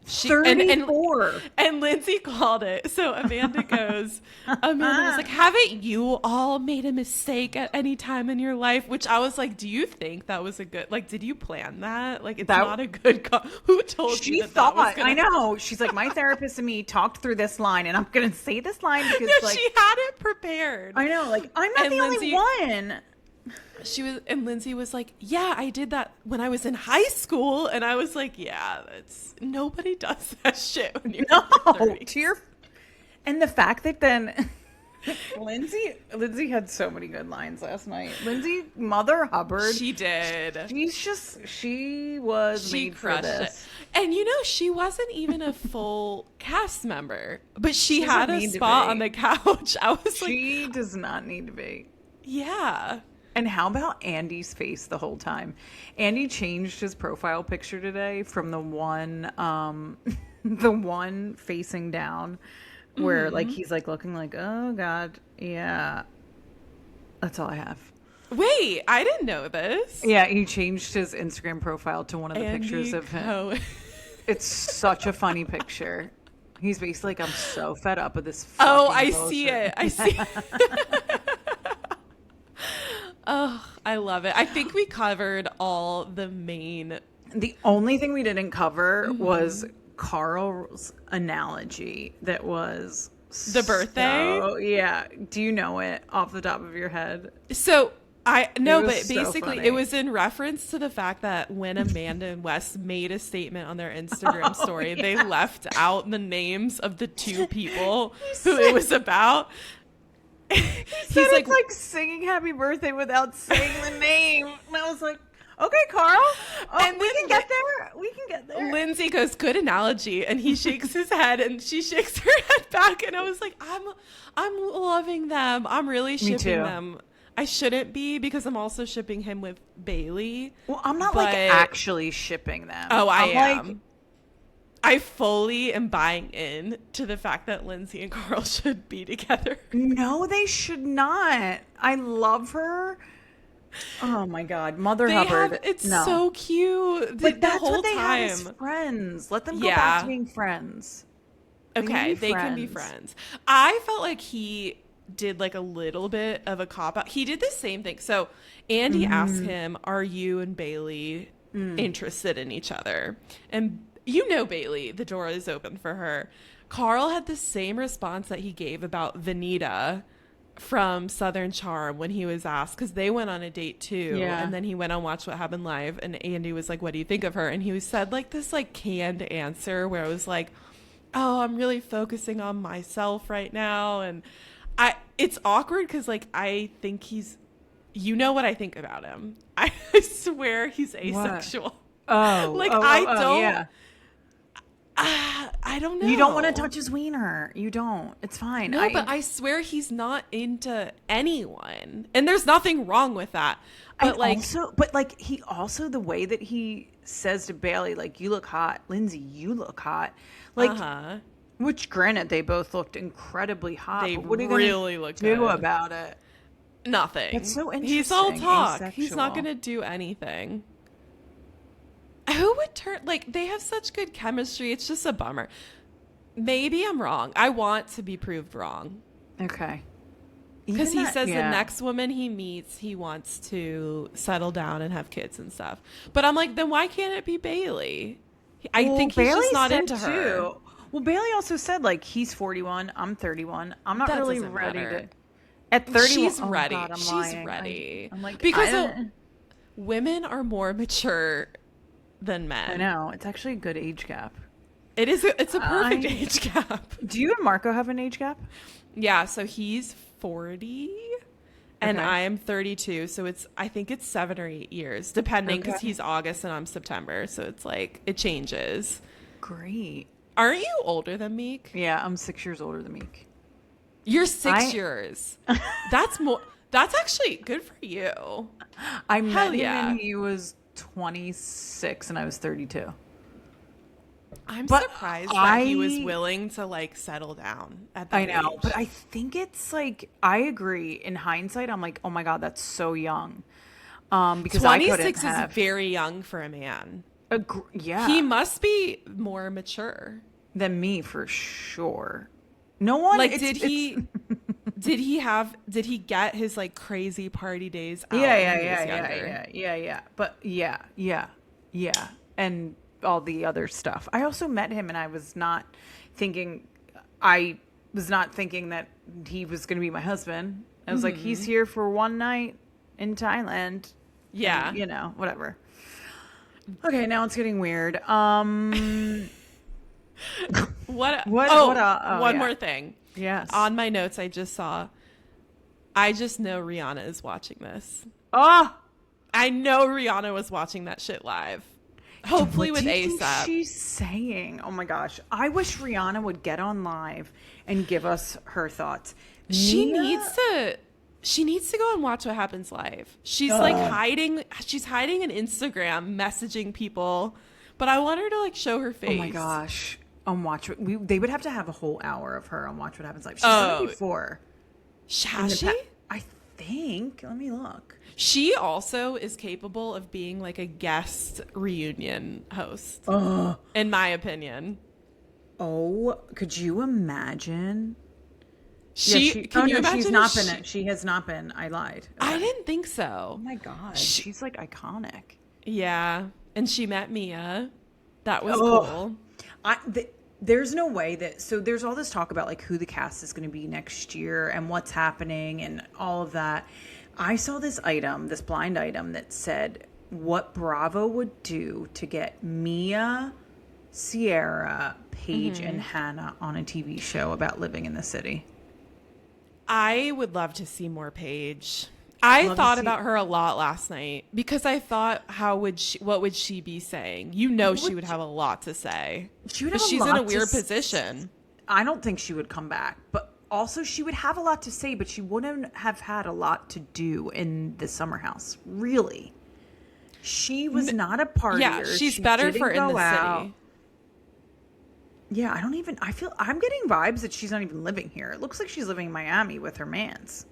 34. And Lindsey called it. So Amanda was like, haven't you all made a mistake at any time in your life? Which I was like, do you think that was a good, like, did you plan that? Like, it's not a good call. Who told you that was gonna... I know. She's like, my therapist and me talked through this line, and I'm going to say this line because like, she had it prepared. I know. Like, I'm not the only one. And Lindsey was like, yeah, I did that when I was in high school. And I was like, yeah, nobody does that shit when you're in your 30s. And the fact that then Lindsey had so many good lines last night. Lindsey, Mother Hubbard. She did. She was made for this. And she wasn't even a full cast member, but she had a spot on the couch. I was she does not need to be. Yeah. And how about Andy's face the whole time? Andy changed his profile picture today from the one facing down where like he's like looking like, oh God, yeah. That's all I have. Wait, I didn't know this. Yeah, he changed his Instagram profile to one of the pictures of him. It's such a funny picture. He's basically like, I'm so fed up with this. I see it. I see it. Oh, I love it. I think we covered all the main. The only thing we didn't cover was Carl's analogy that was the birthday. Yeah. Do you know it off the top of your head? So but basically it was in reference to the fact that when Amanda and Wes made a statement on their Instagram story, they left out the names of the two people who it was about. He's like singing happy birthday without saying the name. And I was like, okay, Carl. And we can get there. Lindsey goes, good analogy. And he shakes his head and she shakes her head back. And I was like, I'm loving them. I'm really shipping them. I shouldn't be because I'm also shipping him with Bailey. Well, I'm not like actually shipping them. Oh, I am. I fully am buying in to the fact that Lindsey and Carl should be together. No, they should not. I love her. Oh my God, Mother Hubbard. So cute. But that's what they have as friends. Let them go back to being friends. Okay, they can be friends. I felt like he did like a little bit of a cop out. He did the same thing. So Andy asked him, "Are you and Bailey interested in each other?" And Bailey, the door is open for her. Carl had the same response that he gave about Vanita from Southern Charm when he was asked, because they went on a date too. Yeah. And then he went on Watch What Happened Live, and Andy was like, what do you think of her? And he said like this like canned answer where it was like, oh, I'm really focusing on myself right now. And it's awkward because like I think he's, what I think about him. I swear he's asexual. What? I don't know. You don't want to touch his wiener. You don't. It's fine. No, but I swear he's not into anyone. And there's nothing wrong with that. But he also, the way that he says to Bailey, like, you look hot. Lindsey, you look hot. Like, which granted, they both looked incredibly hot. They but what are you really gonna looked do good about it? Nothing. It's so interesting. He's all talk. Asexual. He's not going to do anything. Who would turn, like, they have such good chemistry. It's just a bummer. Maybe I'm wrong. I want to be proved wrong. Okay. Because he says the next woman he meets, he wants to settle down and have kids and stuff. But I'm like, then why can't it be Bailey? I think he's just not into her. Well, Bailey also said, like, he's 41, I'm 31. I'm not really ready to. At 31, she's ready. God, she's ready. I'm like, because women are more mature than men. I know. It's actually a good age gap. It's a perfect age gap. Do you and Marco have an age gap? Yeah, so he's 40 and I am 32, so I think it's 7 or 8 years depending, because he's August and I'm September, so it's like it changes. Great. Aren't you older than Meek? Yeah, I'm 6 years older than Meek. You're 6 years. That's actually good for you. I met him when he was 26 and I was 32. I'm surprised that he was willing to like settle down at that age. But I think it's like, I agree. In hindsight, I'm like, oh my God, that's so young. Because 26 is very young for a man. Yeah. He must be more mature than me for sure. No one like did he get his like crazy party days out when he was younger? Yeah. But yeah. And all the other stuff. I also met him and I was not thinking that he was going to be my husband. I was like, he's here for one night in Thailand. Yeah. And, whatever. Okay, now it's getting weird. One more thing. Yes. On my notes, I just know Rihanna is watching this. Oh! I know Rihanna was watching that shit live. Hopefully with ASAP. What she's saying? Oh my gosh. I wish Rihanna would get on live and give us her thoughts. She needs to go and watch What Happens Live. She's like hiding on Instagram messaging people, but I want her to like show her face. Oh my gosh. On they would have to have a whole hour of her on Watch What Happens Live. She's done it before. Has she? I think. Let me look. She also is capable of being like a guest reunion host, in my opinion. Oh, could you imagine? Can you imagine? She has not been. I lied. Okay. I didn't think so. Oh my God. She's like iconic. Yeah. And she met Mia. That was cool. There's no way so there's all this talk about like who the cast is going to be next year and what's happening and all of that. I saw this blind item that said what Bravo would do to get Mia, Ciara, Paige, and Hannah on a TV show about living in the city. I would love to see more Paige. I thought about her a lot last night because I thought, what would she be saying? She would have a lot to say. She's in a weird position. I don't think she would come back, but also she would have a lot to say, but she wouldn't have had a lot to do in the summer house. Really. She was not a partier. Yeah, she's better for in the city. Yeah, I'm getting vibes that she's not even living here. It looks like she's living in Miami with her mans.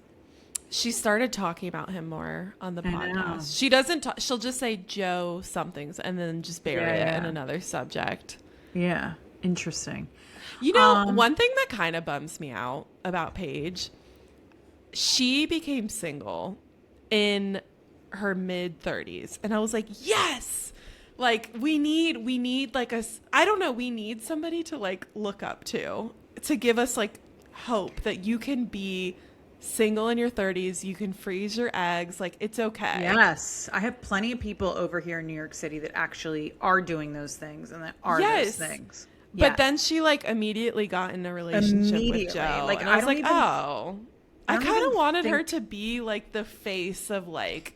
She started talking about him more on the podcast. She doesn't she'll just say Joe somethings and then just bury it in another subject. Yeah. Interesting. One thing that kind of bums me out about Paige, she became single in her mid 30s. And I was like, yes, like we need like we need somebody to like look up to give us like hope that you can be single in your 30s, you can freeze your eggs, like it's okay. Yes, I have plenty of people over here in New York City that actually are doing those things and that are those things. But then she like immediately got in a relationship with Joe. Like and I was like, I kind of wanted her to be like the face of like,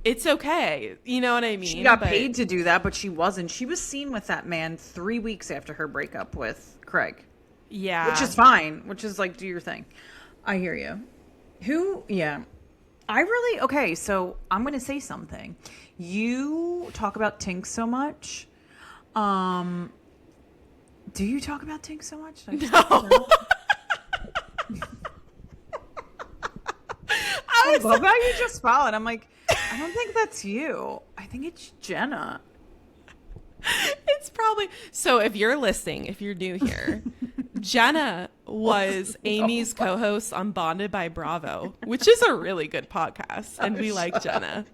it's okay. You know what I mean? She got paid to do that, but she wasn't. She was seen with that man 3 weeks after her breakup with Craig. Yeah. Which is fine. Which is like, do your thing. I hear you. Okay, so I'm going to say something. You talk about Tink so much. Do you talk about Tink so much? No. I love how you just followed. I'm like, I don't think that's you. I think it's Jenna. It's probably. So if you're listening, if you're new here, Jenna was Amy's co-host on Bonded by Bravo, which is a really good podcast, and we like Jenna.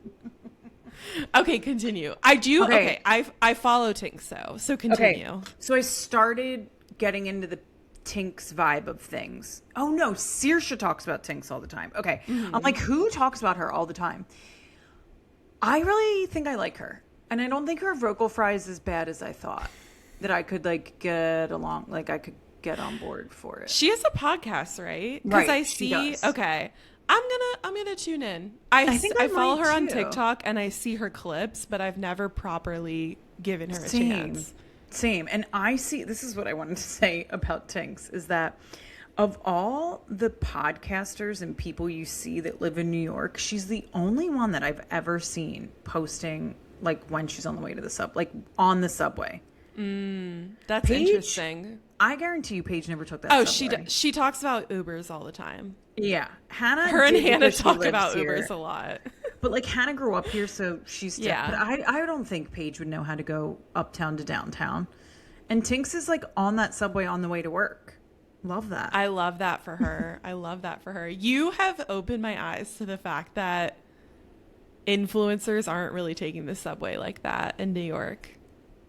Okay, continue. I do. Okay, I follow Tink, so continue. Okay. So I started getting into the Tink's vibe of things. Oh no, Saoirse talks about Tinks all the time. Okay, I'm like, who talks about her all the time? I really think I like her, and I don't think her vocal fry is as bad as I thought. That I could like get along, like I could get on board for it. She has a podcast, right? Because I see. Okay, I'm gonna tune in. I follow her on TikTok and I see her clips, but I've never properly given her a chance. Same. And I see, this is what I wanted to say about Tinks, is that of all the podcasters and people you see that live in New York, she's the only one that I've ever seen posting like when she's on the way to on the subway. That's Paige, interesting. I guarantee you Paige never took that subway. She talks about Ubers all the time. Yeah. Hannah and Hannah talk about Ubers a lot. But like Hannah grew up here, so she's but I don't think Paige would know how to go uptown to downtown. And Tinks is like on that subway on the way to work. Love that. I love that for her. I love that for her. You have opened my eyes to the fact that influencers aren't really taking the subway like that in New York.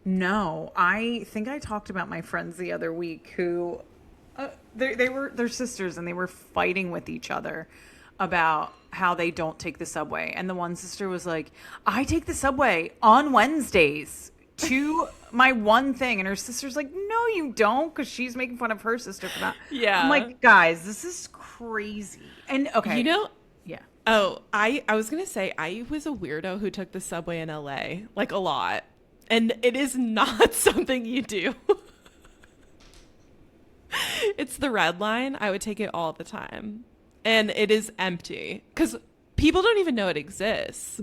No, I think I talked about my friends the other week who they're sisters and they were fighting with each other about how they don't take the subway. And the one sister was like, I take the subway on Wednesdays to my one thing. And her sister's like, no, you don't, because she's making fun of her sister for that. Yeah. I'm like, guys, this is crazy. And okay. You know, yeah. Oh, I was going to say, I was a weirdo who took the subway in LA, like a lot. And it is not something you do. It's the red line. I would take it all the time. And it is empty because people don't even know it exists.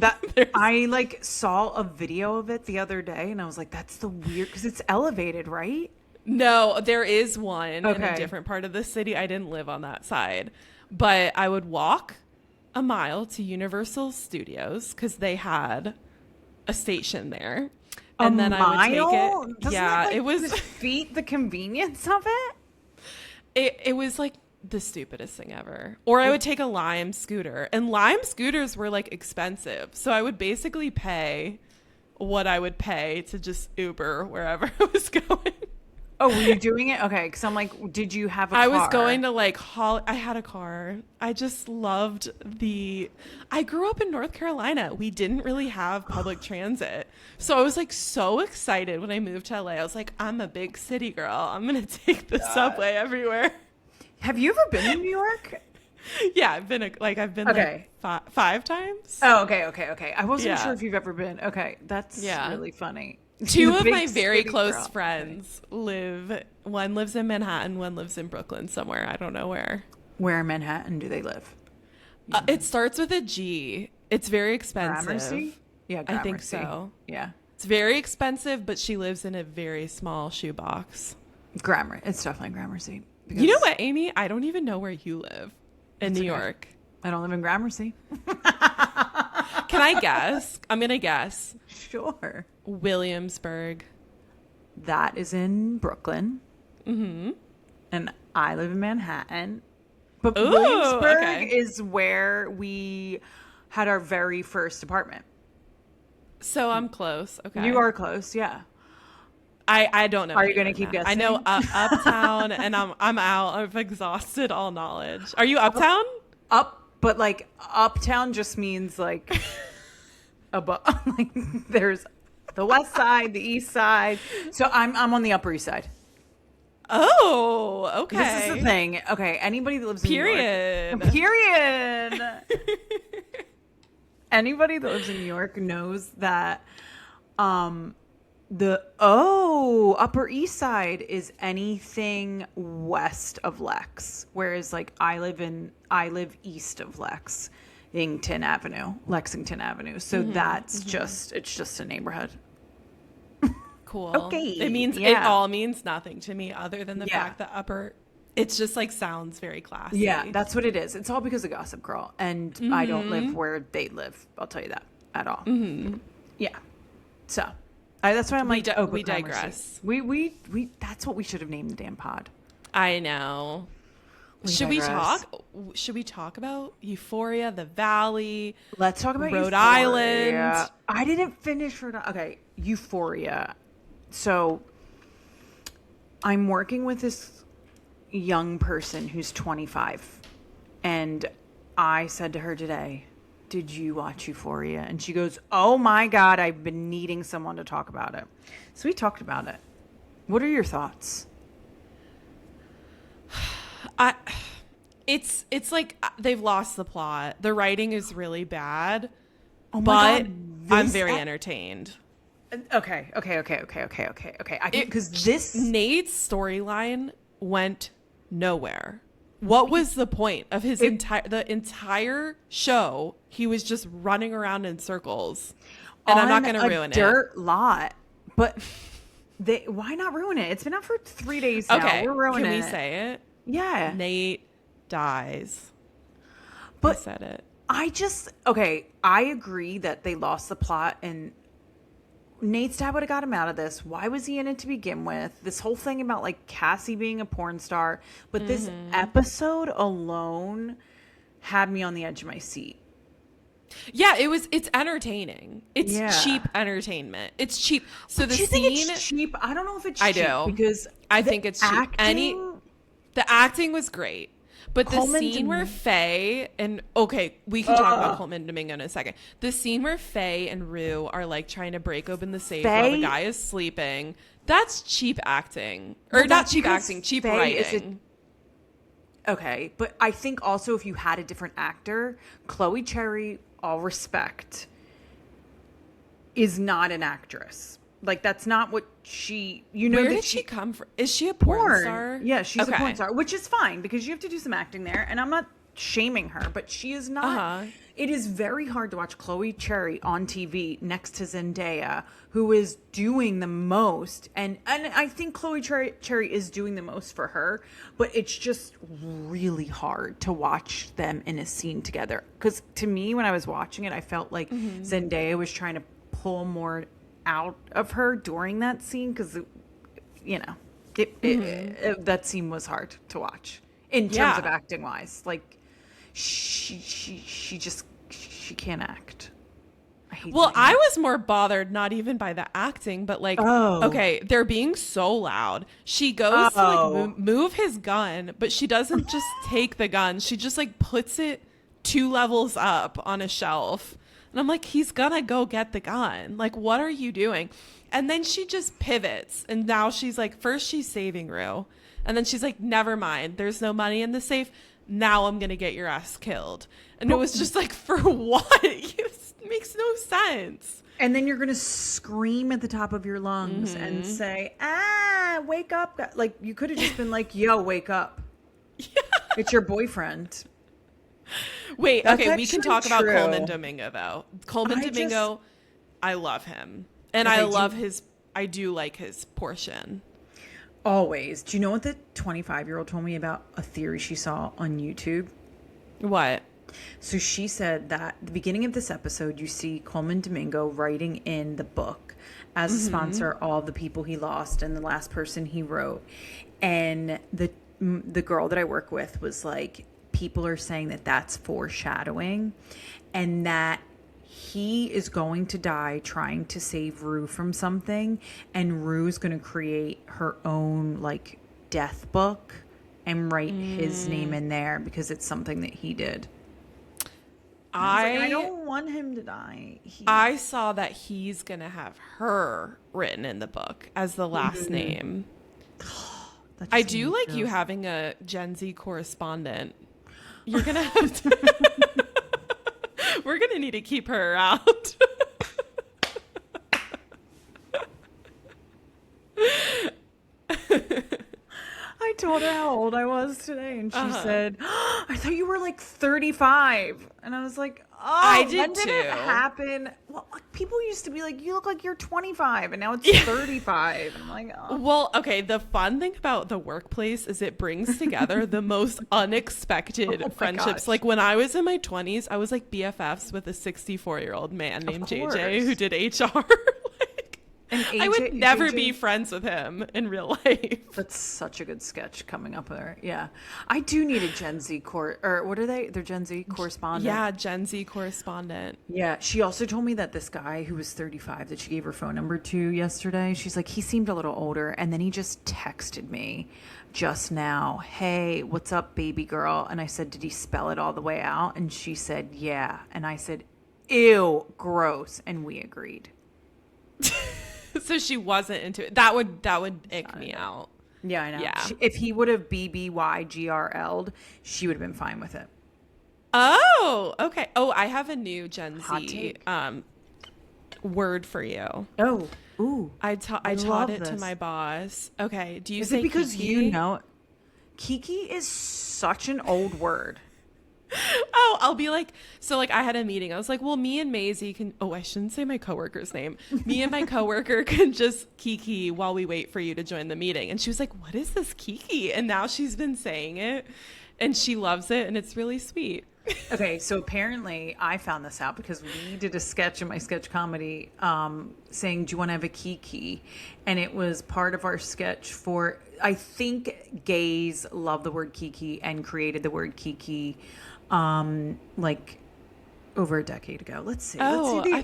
I like saw a video of it the other day and I was like, that's the weird, because it's elevated, right? No, there is one in a different part of the city. I didn't live on that side, but I would walk a mile to Universal Studios because they had a station there. And then I would take it. Doesn't it was defeat the convenience of it. It was like the stupidest thing ever. Or I would take a Lime scooter, and Lime scooters were like expensive. So I would basically pay what I would pay to just Uber wherever I was going. Oh, were you doing it? Okay. Cause I'm like, did you have a car? I was going to like I had a car. I just loved I grew up in North Carolina. We didn't really have public transit. So I was like so excited when I moved to LA. I was like, I'm a big city girl. I'm going to take the subway everywhere. Have you ever been in New York? Yeah, I've been like 5 times. Oh, okay. I wasn't sure if you've ever been. Okay. That's really funny. Two of my very close friends one lives in Manhattan, one lives in Brooklyn somewhere. I don't know where. Where in Manhattan do they live? It starts with a G. It's very expensive. Gramercy? Yeah, Gramercy. I think so. Yeah. It's very expensive, but she lives in a very small shoebox. It's definitely Gramercy. You know what, Amy? I don't even know where you live in New York. I don't live in Gramercy. Can I guess? I'm going to guess. Sure. Williamsburg. That is in Brooklyn. Mm-hmm. And I live in Manhattan. But Williamsburg is where we had our very first apartment. So I'm close. Okay. You are close, yeah. I don't know. Are you going to keep guessing? I know Uptown, and I'm out. I've exhausted all knowledge. Are you Uptown? But like Uptown just means like above. Like there's the West Side, the East Side. So I'm on the Upper East Side. Oh, okay. This is the thing. Okay, anybody that lives in New York. Period. Anybody that lives in New York knows that the Upper East Side is anything west of Lex, whereas like I live east of Lexington Avenue. So that's it's just a neighborhood. Cool. Okay. It all means nothing to me other than the fact that it's just like sounds very classy. Yeah, that's what it is. It's all because of Gossip Girl, and I don't live where they live. I'll tell you that at all. Mm-hmm. Yeah. So. That's why I'm like, we digress. We that's what we should have named the damn pod. I know. Should we talk about Euphoria, the Valley? Let's talk about Rhode Island. I didn't finish Rhode Island. Okay, Euphoria. So I'm working with this young person who's 25, and I said to her today, did you watch Euphoria? And she goes, oh my God, I've been needing someone to talk about it. So we talked about it. What are your thoughts? It's like they've lost the plot. The writing is really bad. Oh my God, I'm very entertained. Okay. Because this Nate's storyline went nowhere. What was the point of his entire show? He was just running around in circles, and I'm not going to ruin it. Dirt lot, but why not ruin it? It's been out for 3 days now. Okay, we're ruining it. Can we say it? Yeah, Nate dies. But I said it. I agree that they lost the plot, and Nate's dad would have got him out of this. Why was he in it to begin with? This whole thing about like Cassie being a porn star. But this episode alone had me on the edge of my seat. Yeah, it's entertaining. It's cheap entertainment. It's cheap. So the scene, it's cheap? I don't know if it's I cheap do. because I think it's cheap. The acting was great. But the scene where Faye and we can talk about Coleman Domingo in a second. The scene where Faye and Rue are like trying to break open the safe while the guy is sleeping. That's cheap acting. Or not cheap acting, cheap writing. Okay, but I think also if you had a different actor, Chloe Cherry, all respect, is not an actress. Like, that's not what she, Where did she come from? Is she a porn star? Yeah, she's a porn star, which is fine because you have to do some acting there. And I'm not shaming her, but she is not. It is very hard to watch Chloe Cherry on TV next to Zendaya, who is doing the most. And I think Chloe Cherry is doing the most for her, but it's just really hard to watch them in a scene together. Because to me, when I was watching it, I felt like Zendaya was trying to pull more out of her during that scene because that scene was hard to watch in terms of acting wise. Like she can't act. I was more bothered not even by the acting but like they're being so loud. She goes to like move his gun, but she doesn't just take the gun, she just like puts it 2 levels up on a shelf. And I'm like, he's gonna go get the gun. Like, what are you doing? And then she just pivots. And now she's like, first she's saving Rue. And then she's like, never mind. There's no money in the safe. Now I'm gonna get your ass killed. And it was just like, for what? It makes no sense. And then you're gonna scream at the top of your lungs and say, wake up. Like, you could have just been like, yo, wake up. Yeah. It's your boyfriend. Wait, okay, we can talk about Coleman Domingo, though. Coleman Domingo, I love him. And I do like his portion. Always. Do you know what the 25-year-old told me about a theory she saw on YouTube? What? So she said that at the beginning of this episode, you see Coleman Domingo writing in the book as a sponsor all the people he lost and the last person he wrote. And the girl that I work with was like, people are saying that that's foreshadowing and that he is going to die trying to save Rue from something, and Rue is going to create her own like death book and write his name in there because it's something that he did. I don't want him to die. I saw that he's going to have her written in the book as the last name. I do like you having a Gen Z correspondent. You're going to have to... We're going to need to keep her around. I told her how old I was today, and she said, I thought you were like 35. And I was like, I did when did it happen? Well, people used to be like, you look like you're 25, and now it's 35. And I'm like, oh. Well, okay, the fun thing about the workplace is it brings together the most unexpected friendships. Like when I was in my 20s, I was like BFFs with a 64-year-old man named JJ who did HR. I would never be friends with him in real life. That's such a good sketch coming up there. Yeah. I do need a Gen Z or what are they? They're Gen Z correspondent. Yeah, Gen Z correspondent. Yeah. She also told me that this guy who was 35 that she gave her phone number to yesterday, she's like, he seemed a little older. And then he just texted me just now, hey, what's up, baby girl? And I said, did he spell it all the way out? And she said, yeah. And I said, ew, gross. And we agreed. So she wasn't into it. That would ick me out. Yeah, I know. Yeah. If he would have BBYGRL'd, she would have been fine with it. Oh, okay. Oh, I have a new Gen Z word for you. Oh, ooh. I taught it to my boss. Okay. Do you say it because Kiki? You know Kiki is such an old word. Oh, I'll be like, so like I had a meeting. I was like, well, me and Maisie can, I shouldn't say my coworker's name. Me and my coworker can just Kiki while we wait for you to join the meeting. And she was like, what is this Kiki? And now she's been saying it and she loves it and it's really sweet. Okay, so apparently I found this out because we did a sketch in my sketch comedy saying, do you want to have a kiki? And it was part of our sketch for, I think gays love the word kiki and created the word kiki like over a decade ago. Let's see. Oh, Let's see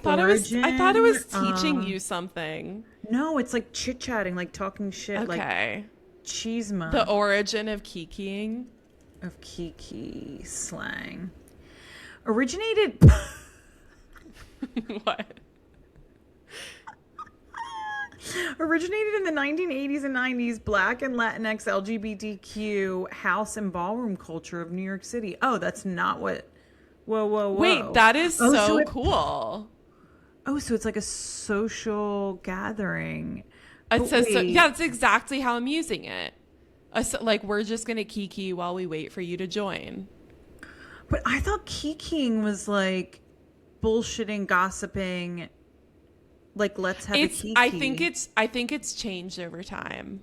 I thought it was teaching you something. No, it's like chit-chatting, like talking shit, Okay. like cheesema. The origin of kikiing. Of kiki slang. Originated... What? Originated in the 1980s and 90s, Black and Latinx LGBTQ house and ballroom culture of New York City. Oh, that's not what... Whoa. Wait, that is so cool. Oh, so it's like a social gathering. It says so, yeah, that's exactly how I'm using it. Like, we're just going to kiki while we wait for you to join. But I thought kikiing was like bullshitting, gossiping. Like, let's have a kiki. I think it's changed over time.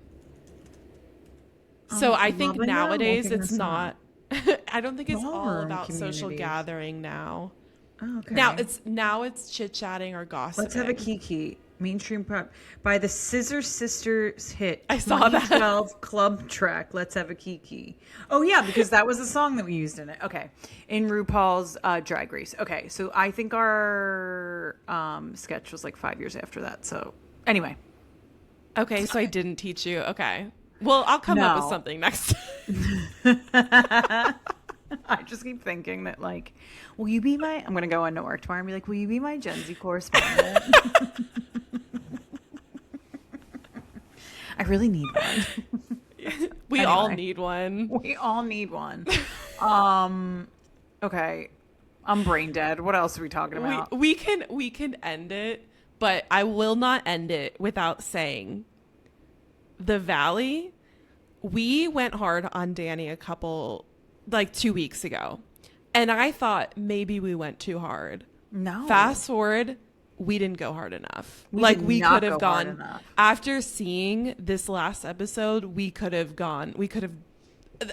So I think nowadays it's not. I don't think it's all about social gathering now. Oh, okay. Now it's chit chatting or gossiping. Let's have a kiki. Mainstream pop by the Scissor Sisters hit. I saw that 2012 club track. Let's have a kiki. Oh yeah, because that was a song that we used in it. Okay, in RuPaul's Drag Race. Okay, so I think our sketch was like 5 years after that. So anyway. Okay, so I didn't teach you. Okay, well I'll come up with something next time. I just keep thinking that, like, will you be my... I'm going to go into work tomorrow and be like, will you be my Gen Z correspondent? I really need one. We all need one. We all need one. Okay. I'm brain dead. What else are we talking about? We can end it, but I will not end it without saying the Valley. We went hard on Danny a couple... like 2 weeks ago. And I thought maybe we went too hard. No. Fast forward, we didn't go hard enough. We could have gone after seeing this last episode, we could have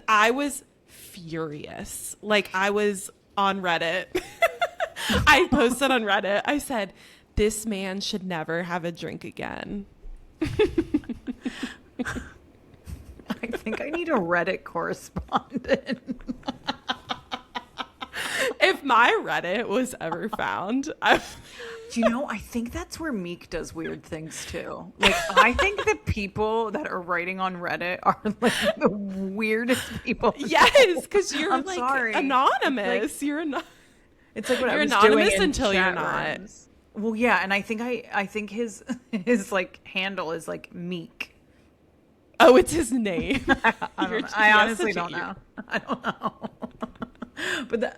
I was furious. Like, I was on Reddit. I posted on Reddit. I said, this man should never have a drink again. I think I need a Reddit correspondent. If my Reddit was ever found, Do you know, I think that's where Meek does weird things too. Like, I think the people that are writing on Reddit are like the weirdest people. Yes, because you're I'm like sorry. Anonymous. Like, you're not. It's like what you're I was anonymous doing until you're not. Rooms. Well, yeah, and I think his like handle is like Meek. Oh, it's his name. I honestly don't know. I don't know. But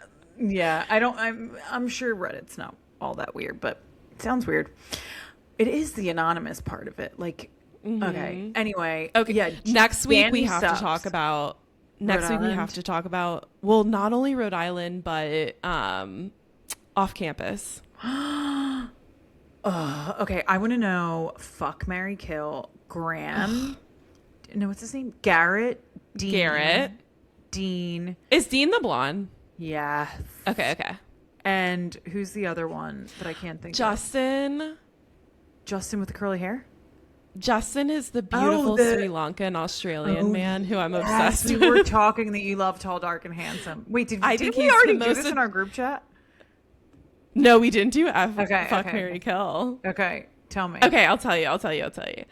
I'm sure Reddit's not all that weird, but it sounds weird. It is the anonymous part of it. Like, okay. Anyway. Okay. Yeah. Next week we have to talk about. Well, not only Rhode Island, but off campus. Okay. I want to know. Fuck, marry, kill. Graham. No, what's his name? Garrett. Dean. Is Dean the blonde? Yeah. Okay. And who's the other one that I can't think Justin. of? Justin with the curly hair? Justin is the beautiful Sri Lankan Australian man who I'm obsessed with. We were talking that you love tall, dark, and handsome. Wait, did we already do this in our group chat? No, we didn't do fuck, marry, kill. Okay, tell me. Okay, I'll tell you.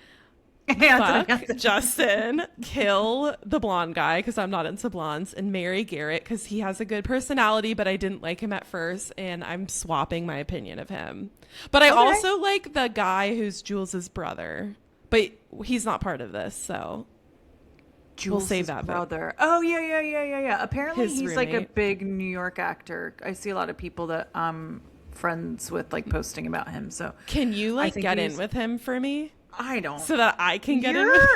Fuck Justin, kill the blonde guy because I'm not into blondes, and marry Garrett because he has a good personality, but I didn't like him at first, and I'm swapping my opinion of him. But I also like the guy who's Jules's brother, but he's not part of this, so we'll save that brother. Oh yeah. Apparently he's roommate. like a big New York actor. I see a lot of people that I'm friends with like posting about him. So can you like get in with him for me? I don't. So that I can get in. You're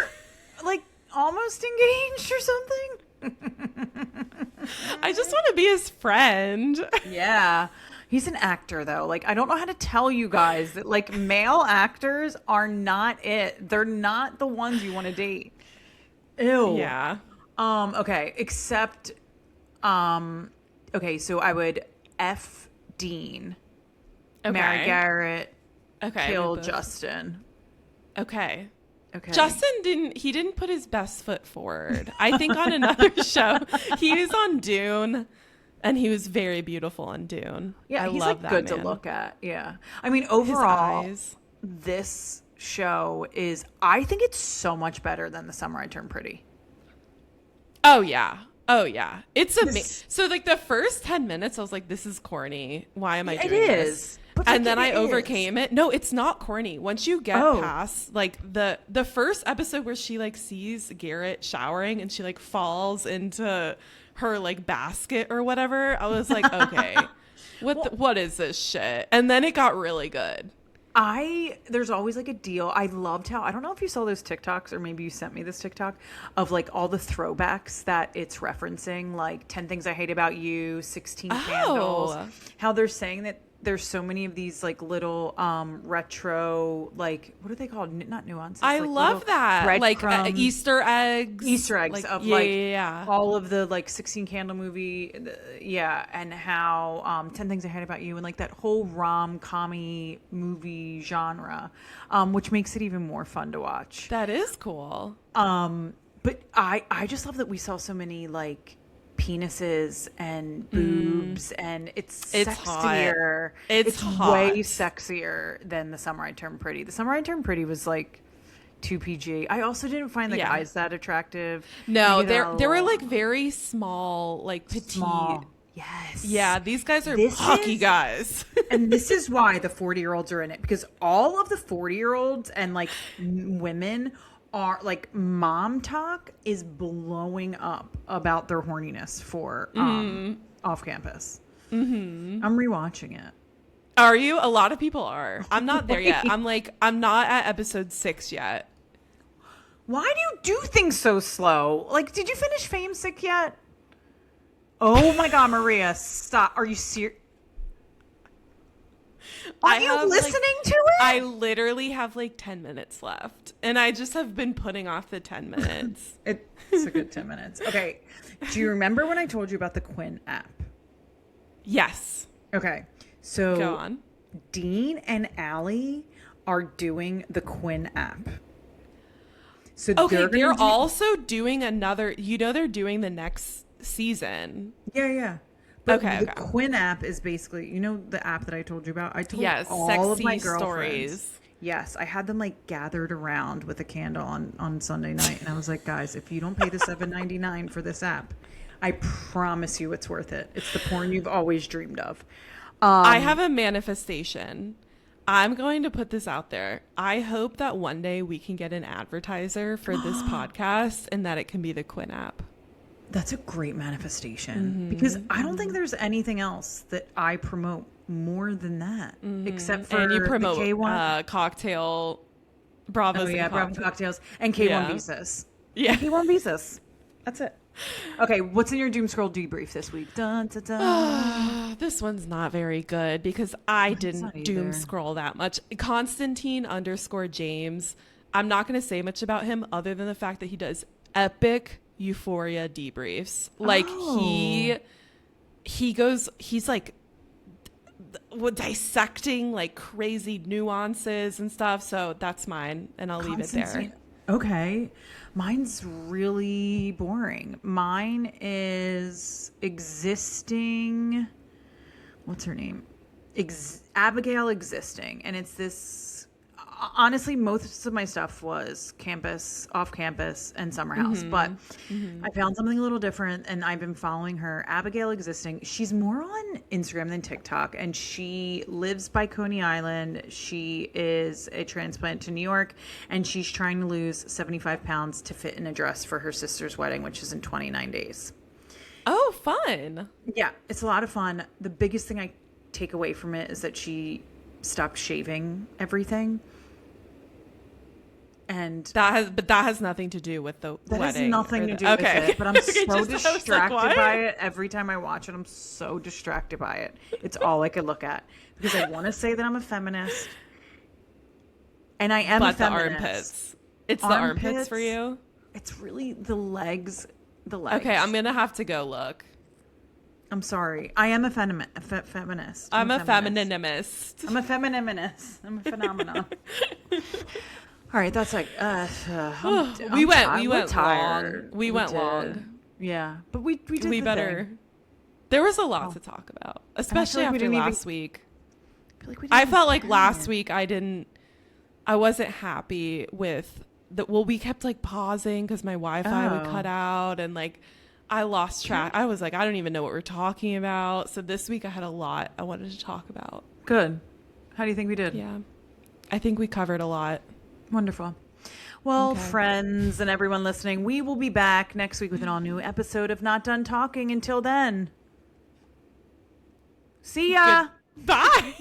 like almost engaged or something? I just want to be his friend. Yeah. He's an actor though. Like, I don't know how to tell you guys that like male actors are not it. They're not the ones you want to date. Ew. Yeah. Okay. Except, okay, so I would F Dean, Okay. marry Garrett, Okay. kill Justin. Okay. Okay. Justin didn't put his best foot forward. I think on another show, he was on Dune, and he was very beautiful on Dune. Yeah, I he's love like that good man. to look at. Yeah. I mean, overall, His eyes. this show is, I think it's so much better than The Summer I Turned Pretty. Oh yeah. It's amazing. This- So like the first 10 minutes, I was like, "This is corny. Why am I It doing this?" is. But like, And then I it overcame is. it. No, it's not corny. Once you get Oh. past like the first episode where she like sees Garrett showering and she like falls into her like basket or whatever, I was like, okay, what is this shit? And then it got really good. There's always like a deal. I loved how, I don't know if you saw those TikToks or maybe you sent me this TikTok of like all the throwbacks that it's referencing, like 10 Things I Hate About You, 16 Candles, how they're saying that there's so many of these like little retro, like, what are they called? Not nuances. I like love little that. Like breadcrumbs. Easter eggs. Like, of yeah. all of the like 16 Candle movie, and how 10 Things I Hate About You and like that whole rom-commy movie genre, which makes it even more fun to watch. That is cool. But I just love that we saw so many like penises and boobs, and it's sexier. Hot. It's hot. Way sexier than The Summer I Turned Pretty. The Summer I Turned Pretty was like 2 PG. I also didn't find the guys that attractive. No, they were like very small, like petite. Small. Yes. Yeah, these guys are This hockey is- guys. And this is why the 40-year-olds are in it, because all of the 40-year-olds and like women are like, mom talk is blowing up about their horniness for off campus. I'm rewatching it. Are you? A lot of people are. I'm not there yet. I'm not at episode 6 yet. Why do you do things so slow? Like, did you finish Fame Sick yet? Oh my God, Maria, stop. Are you serious? Are you listening to it? I literally have like 10 minutes left, and I just have been putting off the 10 minutes. It's a good 10 minutes. Okay. Do you remember when I told you about the Quinn app? Yes. Okay. So Go on. Dean and Allie are doing the Quinn app. So Okay, they're also doing another, they're doing the next season. Yeah. But Okay. the Quinn app is basically, the app that I told you about? I told all sexy of my girlfriends. stories. Yes, I had them like gathered around with a candle on Sunday night, and I was like, guys, if you don't pay the $7.99 for this app, I promise you it's worth it. It's the porn you've always dreamed of. I have a manifestation. I'm going to put this out there. I hope that one day we can get an advertiser for this podcast, and that it can be the Quinn app. That's a great manifestation, because I don't think there's anything else that I promote more than that, except for And you promote the K1 cocktail Bravos. Bravo cocktails and K1 Yeah. visas. Yeah. K1 visas. That's it. Okay, what's in your doom scroll debrief this week? Dun, dun, dun. This one's not very good because I not didn't doom either. scroll that much. Constantine_James. I'm not going to say much about him other than the fact that he does epic Euphoria debriefs. Like he's like dissecting like crazy nuances and stuff. So that's mine, and I'll leave it there. Okay. Mine's really boring. Mine is existing. What's her name? Abigail Existing. And it's this. Honestly, most of my stuff was campus, off campus, and summer house. But I found something a little different, and I've been following her. Abigail Existing. She's more on Instagram than TikTok, and she lives by Coney Island. She is a transplant to New York, and she's trying to lose 75 pounds to fit in a dress for her sister's wedding, which is in 29 days. Oh, fun. Yeah, it's a lot of fun. The biggest thing I take away from it is that she stopped shaving everything. And that has nothing to do with the that wedding. has nothing to do with it. But I'm so distracted like, by it every time I watch it. I'm so distracted by it. It's all I could look at because I want to say that I'm a feminist, and I am. But a feminist. the armpits. It's the armpits for you. It's really the legs. The legs. Okay, I'm gonna have to go look. I'm sorry. I am a feminist. I'm a feminist. feminist. I'm a feminist. I'm a phenomenon. All right, that's like we went tired. long. We went long. Yeah, but we did We the better. thing. There was a lot to talk about, especially like we after didn't last week. I I felt like last week I wasn't happy with we kept like pausing because my Wi-Fi would cut out and like I lost track. I was like, I don't even know what we're talking about. So this week I had a lot I wanted to talk about. Good. How do you think we did? Yeah. I think we covered a lot. Wonderful. Well, Okay. friends and everyone listening, we will be back next week with an all new episode of Not Done Talking. Until then, see ya. Bye.